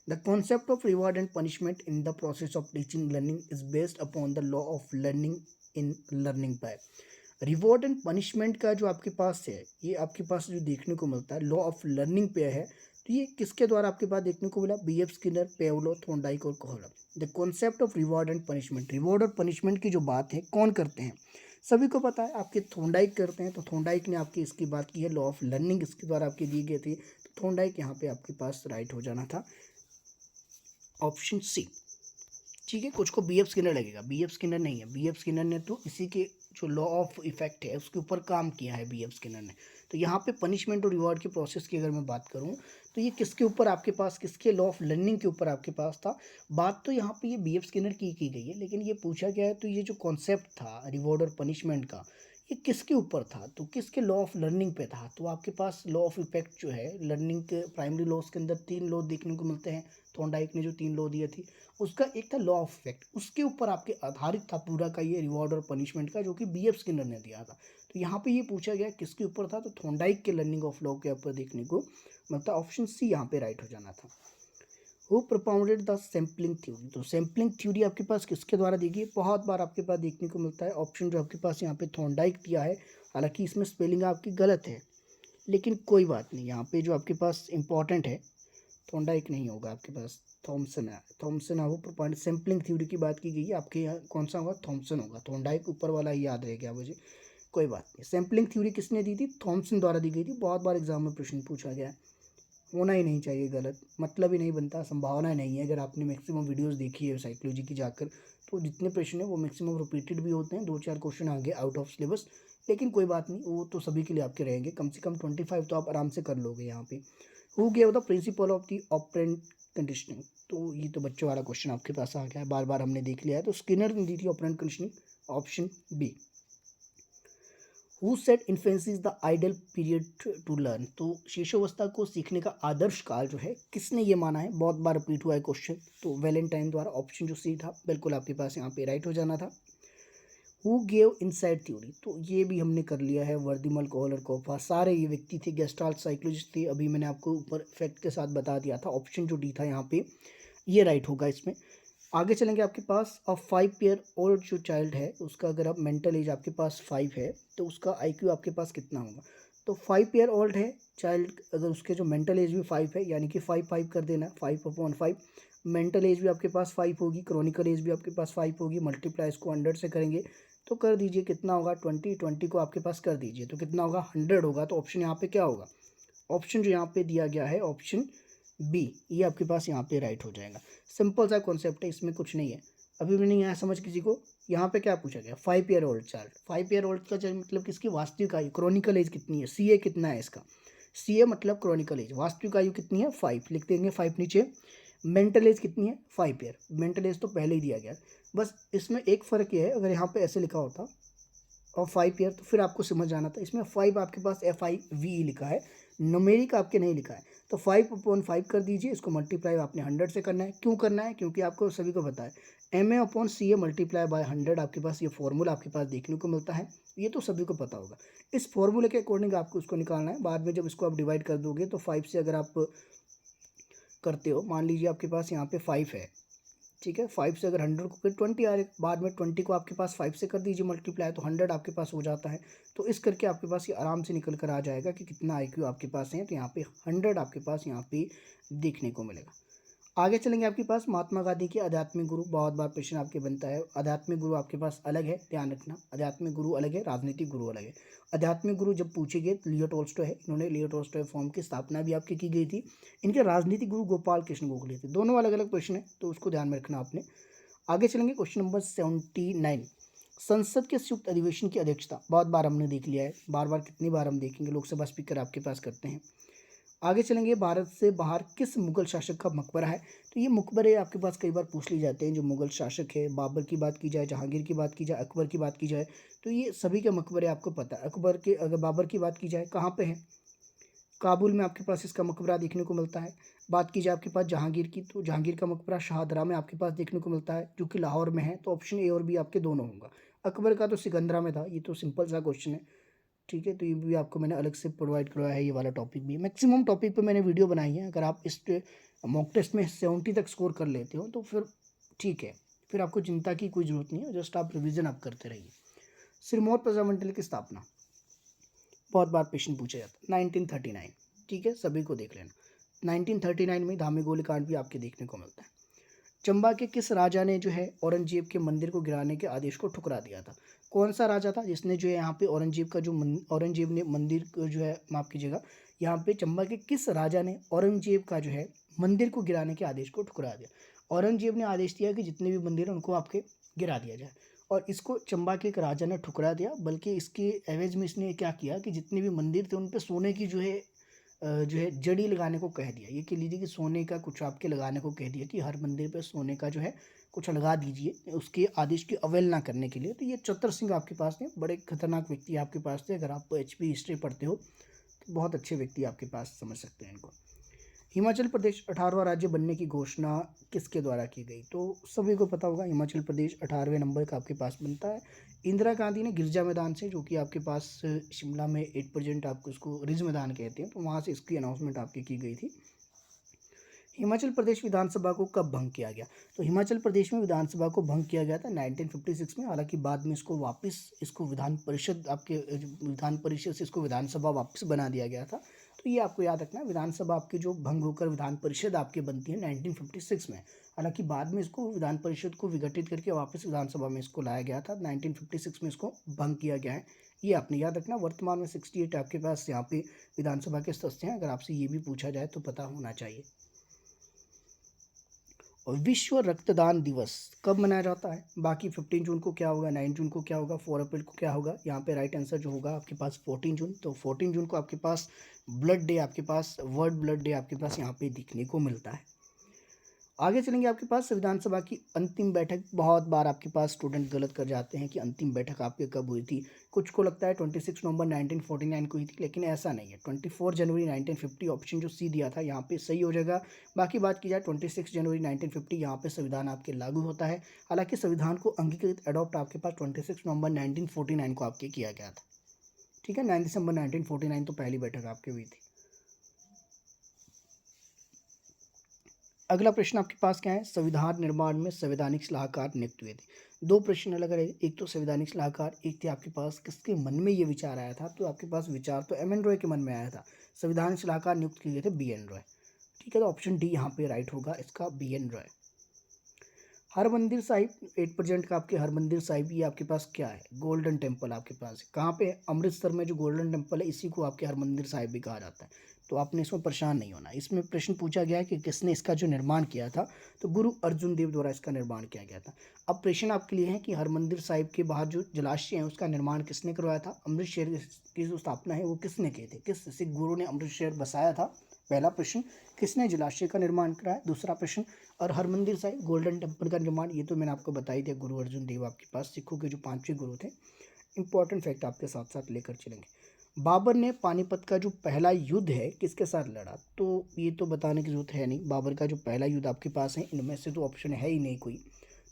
The concept of reward and punishment in the process of teaching learning is based upon the law of learning in learning by. Reward and punishment का जो आपके पास है, ये आपके पास जो देखने को मिलता है, लॉ ऑफ लर्निंग पे है। तो ये किसके द्वारा आपके पास देखने को मिला? बी.एफ. स्किनर, पेवलो, थॉर्नडाइक और Kohler. The concept of reward and punishment, reward और पनिशमेंट की जो बात है, कौन करते हैं? सभी को पता है, आपके थॉर्नडाइक करते हैं। तो थॉर्नडाइक ने आपकी इसकी बात की है, लॉ ऑफ लर्निंग इसके द्वारा आपकी दी गई थी। तो थॉर्नडाइक यहाँ पे आपके पास राइट हो जाना था, ऑप्शन सी। ठीक है, कुछ को बी.एफ. स्किनर लगेगा, बी.एफ. स्किनर नहीं है। बी.एफ. स्किनर ने तो इसी के जो लॉ ऑफ इफेक्ट है उसके ऊपर काम किया है बी.एफ. स्किनर ने। तो यहाँ पे पनिशमेंट और रिवॉर्ड के प्रोसेस की अगर मैं बात करूँ, तो ये किसके ऊपर आपके पास, किसके लॉ ऑफ लर्निंग के ऊपर आपके पास था? बात तो यहाँ पे ये बी.एफ. स्किनर की गई है, लेकिन ये पूछा गया है तो ये जो कॉन्सेप्ट था रिवॉर्ड और पनिशमेंट का, ये किसके ऊपर था? तो किसके लॉ ऑफ लर्निंग पे था? तो आपके पास लॉ ऑफ इफेक्ट जो है लर्निंग के प्राइमरी लॉस के अंदर तीन लॉ देखने को मिलते हैं। थॉर्नडाइक ने जो तीन लॉ दिए थे, उसका एक था लॉ ऑफ इफेक्ट, उसके ऊपर आपके आधारित था पूरा का ये रिवॉर्ड और पनिशमेंट का, जो कि बी.एफ. स्किनर ने दिया था। तो यहाँ पे ये पूछा गया किसके ऊपर था, तो थॉर्नडाइक के लर्निंग ऑफ लॉ के ऊपर देखने को मतलब ऑप्शन सी यहाँ पे राइट हो जाना था। Who propounded the sampling theory? तो सैम्पलिंग थ्योरी आपके पास किसके द्वारा दी गई? बहुत बार आपके पास देखने को मिलता है, ऑप्शन जो आपके पास यहाँ पे थॉर्नडाइक दिया है। हालांकि इसमें स्पेलिंग आपकी गलत है, लेकिन कोई बात नहीं। यहाँ पे जो आपके पास इंपॉर्टेंट है, थॉर्नडाइक नहीं होगा आपके पास, थॉमसन है। थॉमसन है वो प्रोपाइंड सैम्पलिंग थ्योरी की बात की गई है, आपके यहाँ कौन सा होगा? थॉमसन होगा। थॉर्नडाइक ऊपर वाला ही याद रह गया मुझे, कोई बात नहीं। सैम्पलिंग थ्योरी किसने दी थी? थॉमसन द्वारा दी गई थी। बहुत बार एग्जाम में प्रश्न पूछा गया है, होना ही नहीं चाहिए गलत, मतलब ही नहीं बनता, संभावना नहीं है। अगर आपने मैक्सिमम वीडियोस देखी है साइकोलॉजी की जाकर, तो जितने प्रश्न है वो मैक्सिमम रिपीटेड भी होते हैं, दो चार क्वेश्चन आगे आउट ऑफ सिलेबस। लेकिन कोई बात नहीं, वो तो सभी के लिए आपके रहेंगे, कम से कम 25 तो आप आराम से कर लोगे यहाँ पे। Who gave the principle of the operant conditioning? तो ये तो बच्चों वाला क्वेश्चन आपके पास आ गया है, बार बार हमने देख लिया है। तो स्किनर ने दी थी operant conditioning, option B. Who said infancy is the ideal period to learn? तो शिशुअवस्था को सीखने का आदर्श काल जो है, किसने ये माना है? बहुत बार रिपीट हुआ है क्वेश्चन। तो वैलेंटाइन द्वारा, ऑप्शन जो सी था बिल्कुल आपके पास यहाँ पे राइट हो जाना था। Who gave inside theory? तो ये भी हमने कर लिया है, वर्दिमल, कोहलर, कोफा, सारे ये व्यक्ति थे, गेस्टाल्ट साइकोलॉजिस्ट थे। अभी मैंने आपको ऊपर फैक्ट के साथ बता दिया था, ऑप्शन जो डी था यहाँ पे ये राइट होगा इसमें। आगे चलेंगे आपके पास, अब 5 ईयर ओल्ड जो चाइल्ड है उसका अगर आप मेंटल एज आपके पास 5 है तो उसका आईक्यू आपके पास कितना होगा? तो 5 ईयर ओल्ड है चाइल्ड, अगर उसके जो मेंटल एज भी 5 है, यानी कि 5 कर देना, 5/5। मेंटल एज भी आपके पास 5 होगी, क्रॉनिकल एज भी आपके पास 5 होगी, मल्टीप्लाई इसको 100 से करेंगे तो कर दीजिए कितना होगा? 20 को आपके पास कर दीजिए तो कितना होगा? 100 होगा। तो ऑप्शन यहाँ पे क्या होगा? ऑप्शन जो यहाँ पे दिया गया है ऑप्शन बी, ये आपके पास यहाँ पे राइट हो जाएगा। सिंपल सा कॉन्सेप्ट है, इसमें कुछ नहीं है। अभी भी नहीं आया समझ किसी को? यहाँ पे क्या पूछा गया? 5 year old child, 5 year old का मतलब किसकी वास्तविक आयु, क्रॉनिकल एज कितनी है, सी ए कितना है इसका? CA मतलब क्रॉनिकल एज, वास्तविक आयु कितनी है 5, लिख देंगे 5 नीचे। मेंटल एज कितनी है 5 ईयर, मेंटल एज तो पहले ही दिया गया। बस इसमें एक फ़र्क ये है, अगर यहाँ पे ऐसे लिखा होता और 5 ईयर तो फिर आपको समझ जाना था। इसमें 5 आपके पास FIVE लिखा है, न्यूमेरिक आपके नहीं लिखा है। तो 5/5 कर दीजिए, इसको मल्टीप्लाई आपने 100 से करना है। क्यों करना है? क्योंकि आपको सभी को पता है MA/CA मल्टीप्लाई बाय 100 आपके पास ये फॉर्मूला आपके पास देखने को मिलता है, ये तो सभी को पता होगा। इस फॉर्मूले के अकॉर्डिंग आपको उसको निकालना है। बाद में जब इसको आप डिवाइड कर दोगे तो 5 से अगर आप करते हो, मान लीजिए आपके पास यहाँ पे 5 है, ठीक है, 5 से अगर 100 को फिर 20 आ रहे, बाद में 20 को आपके पास 5 से कर दीजिए मल्टीप्लाई, तो 100 आपके पास हो जाता है। तो इस करके आपके पास ये आराम से निकल कर आ जाएगा कि कितना IQ आपके पास है। तो यहाँ पे 100 आपके पास यहाँ पे देखने को मिलेगा। आगे चलेंगे, आपके पास महात्मा गांधी के आध्यात्मिक गुरु, बहुत बार क्वेश्चन आपके बनता है। आध्यात्मिक गुरु आपके पास अलग है, ध्यान रखना, आध्यात्मिक गुरु अलग है, राजनीतिक गुरु अलग है। आध्यात्मिक गुरु जब पूछे गए लियो टॉल्स्टॉय है, इन्होंने लियो टॉल्स्टॉय फॉर्म की स्थापना भी आपकी की गई थी। इनके राजनीतिक गुरु गोपाल कृष्ण गोखले थे। दोनों अलग अलग क्वेश्चन है, तो उसको ध्यान में रखना आपने। आगे चलेंगे, क्वेश्चन नंबर 79, संसद के संयुक्त अधिवेशन की अध्यक्षता, बहुत बार हमने देख लिया है, बार बार कितनी बार हम देखेंगे, लोकसभा स्पीकर आपके पास करते हैं। आगे चलेंगे, भारत से बाहर किस मुगल शासक का मकबरा है? तो ये मकबरे आपके पास कई बार पूछ ली जाते हैं। जो मुगल शासक है, बाबर की बात की जाए, जहांगीर की बात की जाए, अकबर की बात की जाए, तो ये सभी के मकबरे आपको पता है। अकबर के, अगर बाबर की बात की जाए कहाँ पे है, काबुल में आपके पास इसका मकबरा देखने को मिलता है। बात की जाए आपके पास जहांगीर की, तो जहांगीर का मकबरा शाहदरा में आपके पास देखने को मिलता है, जो कि लाहौर में है। तो ऑप्शन ए और बी आपके दोनों होगा। अकबर का तो सिकंदरा में था, ये तो सिंपल सा क्वेश्चन है, ठीक है। तो ये भी आपको मैंने अलग से प्रोवाइड करवाया है, ये वाला टॉपिक भी। मैक्सिमम टॉपिक पे मैंने वीडियो बनाई है। अगर आप इस मॉक टेस्ट में 70 तक स्कोर कर लेते हो तो फिर ठीक है, फिर आपको चिंता की कोई ज़रूरत नहीं है, जस्ट आप रिवीजन आप करते रहिए। सिरमौर प्रजामंडल की स्थापना, बहुत बार क्वेश्चन पूछा जाता है, 1939, ठीक है, सभी को देख लेना। 1939 में धामी गोलीकांड भी आपके देखने को मिलता है। चंबा के किस राजा ने जो है औरंगजेब के मंदिर को गिराने के आदेश को ठुकरा दिया था? कौन सा राजा था जिसने जो है यहाँ पे औरंगजेब का जो औरंगजेब ने मंदिर को जो है, माफ कीजिएगा, यहाँ पे चंबा के किस राजा ने औरंगजेब का जो है मंदिर को गिराने के आदेश को ठुकरा दिया? औरंगजेब ने आदेश दिया कि जितने भी मंदिर हैं उनको आपके गिरा दिया जाए, और इसको चंबा के एक राजा ने ठुकरा दिया। बल्कि इसके एवज में इसने क्या किया कि जितने भी मंदिर थे उन पे सोने की जो है जड़ी लगाने को कह दिया। ये कह लीजिए कि सोने का कुछ आपके लगाने को कह दिया कि हर मंदिर पे सोने का जो है कुछ लगा दीजिए, उसके आदेश की अवहेलना करने के लिए। तो ये चतर सिंह आपके पास थे, बड़े खतरनाक व्यक्ति आपके पास थे। अगर आप HP हिस्ट्री पढ़ते हो तो बहुत अच्छे व्यक्ति आपके पास समझ सकते हैं इनको। हिमाचल प्रदेश 18वां राज्य बनने की घोषणा किसके द्वारा की गई? तो सभी को पता होगा, हिमाचल प्रदेश 18वें नंबर का आपके पास बनता है इंदिरा गांधी ने गिरजा मैदान से, जो कि आपके पास शिमला में 8% आपको उसको रिज मैदान कहते हैं, तो वहाँ से इसकी अनाउंसमेंट आपकी की गई थी। हिमाचल प्रदेश विधानसभा को कब भंग किया गया? तो हिमाचल प्रदेश में विधानसभा को भंग किया गया था 1956 में। हालांकि बाद में इसको वापस, इसको विधान परिषद आपके विधान परिषद से इसको विधानसभा वापस बना दिया गया था। तो ये आपको याद रखना है, विधानसभा आपकी जो भंग होकर विधान परिषद आपकी बनती है 1956 में। हालांकि बाद में इसको विधान परिषद को विघटित करके वापस विधानसभा में इसको लाया गया था, 1956 में इसको भंग किया गया है, ये आपने याद रखना। वर्तमान में 68 आपके पास यहाँ पे विधानसभा के सदस्य हैं, अगर आपसे ये भी पूछा जाए तो पता होना चाहिए। और विश्व रक्तदान दिवस कब मनाया जाता है? बाकी 15 जून को क्या होगा, 9 जून को क्या होगा, 4 अप्रैल को क्या होगा? यहाँ पे राइट आंसर जो होगा आपके पास 14 जून। तो 14 जून को आपके पास ब्लड डे, आपके पास वर्ल्ड ब्लड डे आपके पास यहाँ पे दिखने को मिलता है। आगे चलेंगे, आपके पास विधानसभा की अंतिम बैठक, बहुत बार आपके पास स्टूडेंट गलत कर जाते हैं कि अंतिम बैठक आपके कब हुई थी। कुछ को लगता है 26 नवंबर 1949 को हुई थी, लेकिन ऐसा नहीं है। 24 जनवरी 1950 ऑप्शन जो सी दिया था यहाँ पे सही हो जाएगा। बाकी बात की जाए 26 जनवरी 1950 यहाँ पे संविधान आपके लागू होता है। हालांकि संविधान को अंगीकृत अडॉप्ट आपके पास 26 नवंबर 1949 को आपके किया गया था, ठीक है। 9 दिसंबर 1949 तो पहली बैठक आपकी हुई थी। अगला प्रश्न आपके पास क्या है? संविधान निर्माण में संवैधानिक सलाहकार नियुक्त हुए थे। दो प्रश्न अलग अलग, एक तो संवैधानिक सलाहकार, एक थे आपके पास किसके मन में ये विचार आया था? तो आपके पास विचार तो M.N. रॉय के मन में आया था। संवैधानिक सलाहकार नियुक्त किए गए थे B.N. रॉय, ठीक है। तो ऑप्शन डी यहाँ पे राइट होगा इसका, B.N. रॉय। हरमंदिर साहिब 8% का आपके हरमंदिर साहिब, ये आपके पास क्या है? गोल्डन टेम्पल आपके पास कहाँ पे? अमृतसर में जो गोल्डन टेम्पल है, इसी को आपके हरमंदिर साहिब भी कहा जाता है। तो आपने इसमें परेशान नहीं होना। इसमें प्रश्न पूछा गया है कि किसने इसका जो निर्माण किया था, तो गुरु अर्जुन देव द्वारा इसका निर्माण किया गया था। अब प्रश्न आपके लिए है कि हरमंदिर साहिब के बाहर जो जलाशय है उसका निर्माण किसने करवाया था? अमृतसर की जो स्थापना है वो किसने की थी? किस सिख गुरु ने अमृतसर बसाया था? पहला प्रश्न। किसने जलाशय का निर्माण कराया? दूसरा प्रश्न। और हरमंदिर साहिब गोल्डन टेम्पल का निर्माण, ये तो मैंने आपको बता ही दिया, गुरु अर्जुन देव आपके पास सिखों के जो 5वें गुरु थे। इंपॉर्टेंट फैक्ट आपके साथ साथ लेकर चलेंगे। बाबर ने पानीपत का जो पहला युद्ध है किसके साथ लड़ा? तो ये तो बताने की जरूरत है नहीं। बाबर का जो पहला युद्ध आपके पास है, इनमें से तो ऑप्शन है ही नहीं कोई,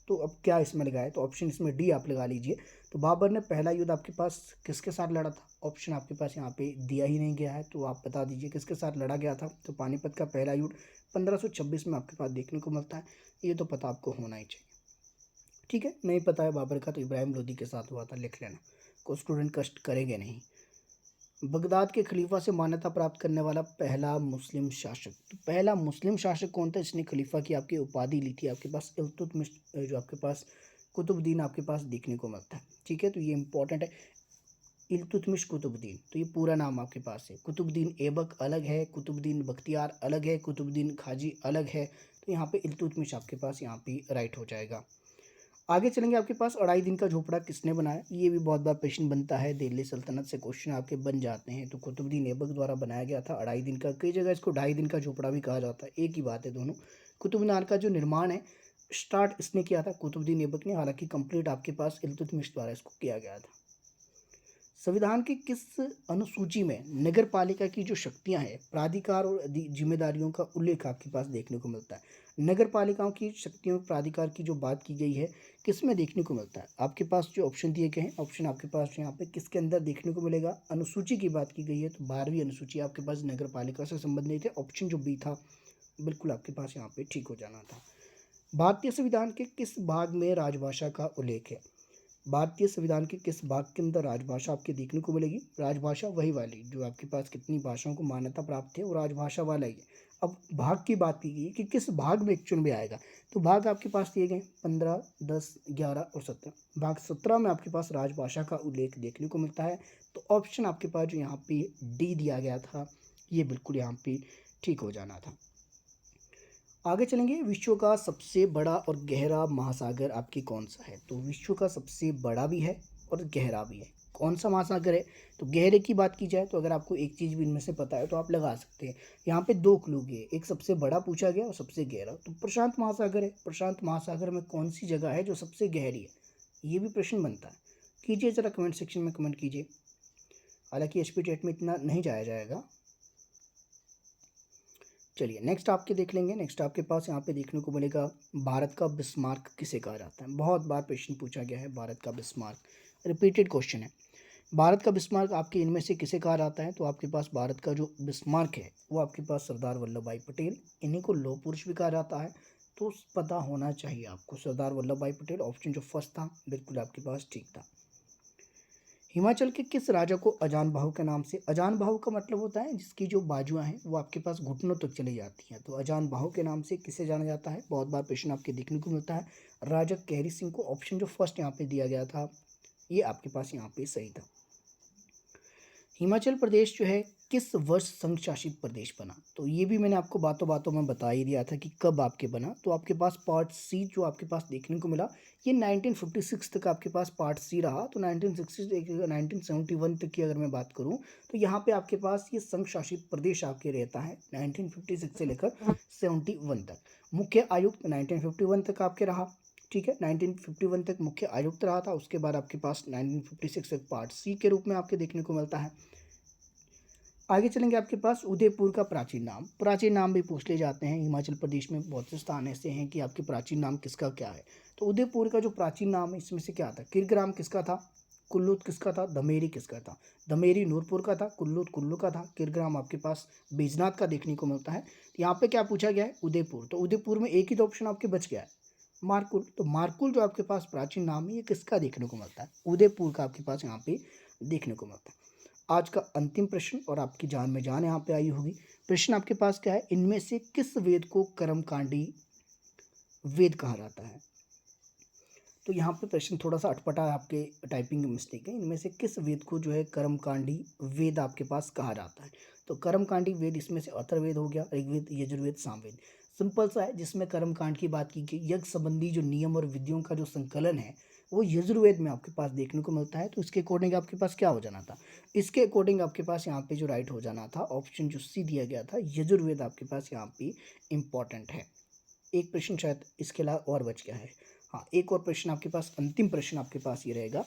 तो अब क्या इसमें लगाए? तो ऑप्शन इसमें डी आप लगा लीजिए। तो बाबर ने पहला युद्ध आपके पास किसके साथ लड़ा था? ऑप्शन आपके पास यहाँ पे दिया ही नहीं गया है, तो आप बता दीजिए किसके साथ लड़ा गया था। तो पानीपत का पहला युद्ध 1526 में आपके पास देखने को मिलता है। ये तो पता आपको होना ही चाहिए। ठीक है, नहीं पता है बाबर का, तो इब्राहिम लोदी के साथ हुआ था, लिख लेना, कोई स्टूडेंट कष्ट करेंगे नहीं। बगदाद के खलीफा से मान्यता प्राप्त करने वाला पहला मुस्लिम शासक, तो पहला मुस्लिम शासक कौन था जिसने खलीफा की आपकी उपाधि ली थी? आपके पास इल्तुतमिश, जो आपके पास कुतुबुद्दीन आपके पास देखने को मिलता है। ठीक है, तो ये इंपॉर्टेंट है, इल्तुतमिश कुतुबुद्दीन, तो ये पूरा नाम आपके पास है। कुतुबुद्दीन ऐबक अलग है, कुतुबुद्दीन बख्तियार अलग है, कुतुबुद्दीन खाजी अलग है, तो यहाँ पे इल्तुतमिश आपके पास यहाँ पे राइट हो जाएगा। आगे चलेंगे, आपके पास अढ़ाई दिन का झोपड़ा किसने बनाया? ये भी बहुत बार प्रश्न बनता है, दिल्ली सल्तनत से क्वेश्चन आपके बन जाते हैं। तो कुतुबुद्दीन ऐबक द्वारा बनाया गया था अढ़ाई दिन का, कई जगह इसको ढाई दिन का झोपड़ा भी कहा जाता है, एक ही बात है दोनों। कुतुब मीनार का जो निर्माण है स्टार्ट इसने किया था, कुतुबुद्दीन ऐबक ने, हालांकि कंप्लीट आपके पास इल्तुतमिश द्वारा इसको किया गया था। संविधान की किस अनुसूची में नगर पालिका की जो शक्तियां हैं, प्राधिकार और जिम्मेदारियों का उल्लेख आपके पास देखने को मिलता है? नगर पालिकाओं की शक्तियों प्राधिकार की जो बात की गई है किस में देखने को मिलता है? आपके पास जो ऑप्शन दिए गए हैं, ऑप्शन आपके पास यहाँ पे किसके अंदर देखने को मिलेगा? अनुसूची की बात की गई है, तो 12वीं अनुसूची आपके पास नगर पालिका से संबंधित है। ऑप्शन जो बी था बिल्कुल आपके पास यहाँ पे ठीक हो जाना था। भारतीय संविधान के किस भाग में राजभाषा का उल्लेख है? भारतीय संविधान के किस भाग के अंदर राजभाषा आपके देखने को मिलेगी? राजभाषा वही वाली जो आपके पास कितनी भाषाओं को मान्यता प्राप्त है, वो राजभाषा वाला ही है। अब भाग की बात की गई कि किस भाग में एक्चुअल में आएगा, तो भाग आपके पास दिए गए 15, 10, 11 और 17। भाग 17 में आपके पास राजभाषा का उल्लेख देखने को मिलता है। तो ऑप्शन आपके पास जो यहाँ पे डी दिया गया था, ये बिल्कुल यहाँ पे ठीक हो जाना था। आगे चलेंगे, विश्व का सबसे बड़ा और गहरा महासागर आपकी कौन सा है? तो विश्व का सबसे बड़ा भी है और गहरा भी है। कौन सा महासागर है? तो गहरे की बात की जाए तो अगर आपको एक चीज़ भी इनमें से पता है तो आप लगा सकते हैं। यहाँ पे दो क्लू गए, एक सबसे बड़ा पूछा गया और सबसे गहरा, तो प्रशांत महासागर है। प्रशांत महासागर में कौन सी जगह है जो सबसे गहरी है? ये भी प्रश्न बनता है। कीजिए ज़रा कमेंट सेक्शन में कमेंट कीजिए। हालांकि एचपी टेट में इतना नहीं जाया जाएगा। चलिए नेक्स्ट आपके देख लेंगे। नेक्स्ट आपके पास यहाँ पे देखने को मिलेगा, भारत का बिस्मार्क किसे कहा जाता है? बहुत बार प्रश्न पूछा गया है, भारत का बिस्मार्क रिपीटेड क्वेश्चन है। भारत का बिस्मार्क आपके इनमें से किसे कहा जाता है? तो आपके पास भारत का जो बिस्मार्क है वो आपके पास सरदार वल्लभ भाई पटेल, इन्हीं को लौह पुरुष भी कहा जाता है, तो पता होना चाहिए आपको। सरदार वल्लभ भाई पटेल, ऑप्शन जो फर्स्ट था बिल्कुल आपके पास ठीक था। हिमाचल के किस राजा को अजान बाहु के नाम से, अजान बाहु का मतलब होता है जिसकी जो बाजुआं हैं वो आपके पास घुटनों तक चली जाती हैं, तो अजान बाहु के नाम से किसे जाना जाता है? बहुत बार प्रश्न आपके देखने को मिलता है। राजा कैरी सिंह को, ऑप्शन जो फर्स्ट यहाँ पे दिया गया था ये आपके पास यहाँ पे सही था। हिमाचल प्रदेश जो है किस वर्ष संघ शासित प्रदेश बना? तो ये भी मैंने आपको बातों बातों में बता ही दिया था कि कब आपके बना। तो आपके पास पार्ट सी जो आपके पास देखने को मिला, ये 1956 तक आपके पास पार्ट सी रहा। तो 1971 तक की अगर मैं बात करूं तो यहाँ पे आपके पास ये संघ शासित प्रदेश आपके रहता है 1956 से लेकर 71 तक। मुख्य आयुक्त 1951 तक आपके रहा। ठीक है, 1951 तक मुख्य आयुक्त रहा था। उसके बाद आपके पास 1956 तक पार्ट सी के रूप में आपके देखने को मिलता है। आगे चलेंगे, आपके पास उदयपुर का प्राचीन नाम, प्राचीन नाम भी पूछ ले जाते हैं। हिमाचल प्रदेश में बहुत से स्थान ऐसे हैं कि आपके प्राचीन नाम किसका क्या है। तो उदयपुर का जो प्राचीन नाम है इसमें से क्या था? किरग्राम किसका था? कुल्लूत किसका था? दमेरी किसका था? दमेरी नूरपुर का था, कुल्लूत कुल्लू का था, किरग्राम आपके पास बैजनाथ का देखने को मिलता है। यहाँ पे क्या पूछा गया है? उदयपुर, तो उदयपुर में एक ही तो ऑप्शन आपके बच गया है, मारकुल। तो मारकुल जो आपके पास प्राचीन नाम है ये किसका देखने को मिलता है? उदयपुर का आपके पास यहाँ पे देखने को मिलता है। आज का अंतिम प्रश्न, और आपकी जान में जान यहाँ पे आई होगी। प्रश्न आपके पास क्या है? इनमें से किस वेद को कर्मकांडी वेद कहा जाता है? तो यहाँ पे प्रश्न थोड़ा सा अटपटा है, आपके टाइपिंग मिस्टेक है। इनमें से किस वेद को जो है कर्मकांडी वेद आपके पास कहा जाता है? तो कर्मकांडी वेद इसमें से अथर्ववेद हो गया, ऋग्वेद, यजुर्वेद, सामवेद। सिंपल सा है, जिसमें कर्मकांड की बात की गई, यज्ञ संबंधी जो नियम और विधियों का जो संकलन है वो यजुर्वेद में आपके पास देखने को मिलता है। तो इसके अकॉर्डिंग आपके पास क्या हो जाना था, इसके अकॉर्डिंग आपके पास यहाँ पे जो राइट हो जाना था ऑप्शन जो सी दिया गया था, यजुर्वेद आपके पास यहाँ पे इंपॉर्टेंट है। एक प्रश्न शायद इसके अलावा और बच गया है। हाँ, एक और प्रश्न आपके पास, अंतिम प्रश्न आपके पास ये रहेगा,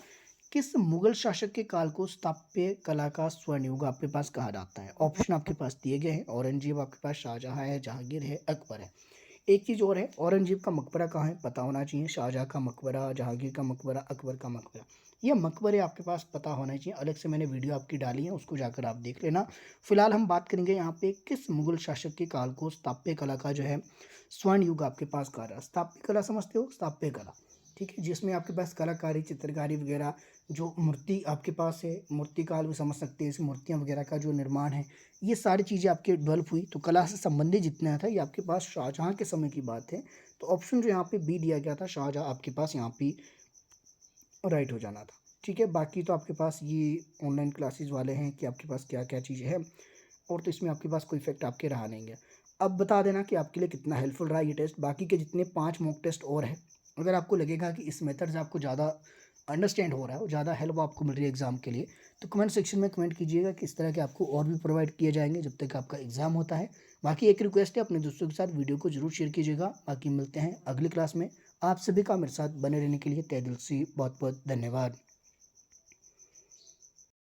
किस मुगल शासक के काल को स्थापत्य कला का स्वर्ण युग आपके पास कहा जाता है? ऑप्शन आपके पास दिए गए हैं, औरंगजेब आपके पास, शाहजहां है, जहांगीर है, अकबर है। एक चीज़ और है, औरंगजेब का मकबरा कहाँ है पता होना चाहिए, शाहजहां का मकबरा, जहांगीर का मकबरा, अकबर का मकबरा। ये मकबरे आपके पास पता होना चाहिए। अलग से मैंने वीडियो आपकी डाली है, उसको जाकर आप देख लेना। फिलहाल हम बात करेंगे यहाँ पे किस मुगल शासक के काल को स्थापत्य कला का जो है स्वर्ण युग आपके पास कहा रहा है। स्थापत्य कला समझते हो, स्थापत्य कला, ठीक है, जिसमें आपके पास कलाकारी, चित्रकारी वगैरह, जो मूर्ति आपके पास है, मूर्तिकाल भी समझ सकते हैं, इस मूर्तियाँ वगैरह का जो निर्माण है, ये सारी चीज़ें आपके डेवलप हुई। तो कला से संबंधित जितना था ये आपके पास शाहजहाँ के समय की बात है। तो ऑप्शन जो यहाँ पे बी दिया गया था, शाहजहाँ, आपके पास यहाँ पे राइट हो जाना था। ठीक है, बाकी तो आपके पास ये ऑनलाइन क्लासेस वाले हैं कि आपके पास क्या क्या चीज़ें हैं, और तो इसमें आपके पास कोई इफेक्ट आपके रहा नहीं है। अब बता देना कि आपके लिए कितना हेल्पफुल रहा ये टेस्ट। बाकी के जितने 5 मॉक टेस्ट और हैं, अगर आपको लगेगा कि इस मेथड से आपको ज़्यादा अंडरस्टैंड हो रहा है और ज़्यादा हेल्प आपको मिल रही है एग्ज़ाम के लिए, तो कमेंट सेक्शन में कमेंट कीजिएगा कि इस तरह के आपको और भी प्रोवाइड किए जाएंगे जब तक आपका एग्ज़ाम होता है। बाकी एक रिक्वेस्ट है, अपने दोस्तों के साथ वीडियो को जरूर शेयर कीजिएगा। बाकी मिलते हैं अगली क्लास में। आप सभी का मेरे साथ बने रहने के लिए तहे दिल से बहुत बहुत धन्यवाद।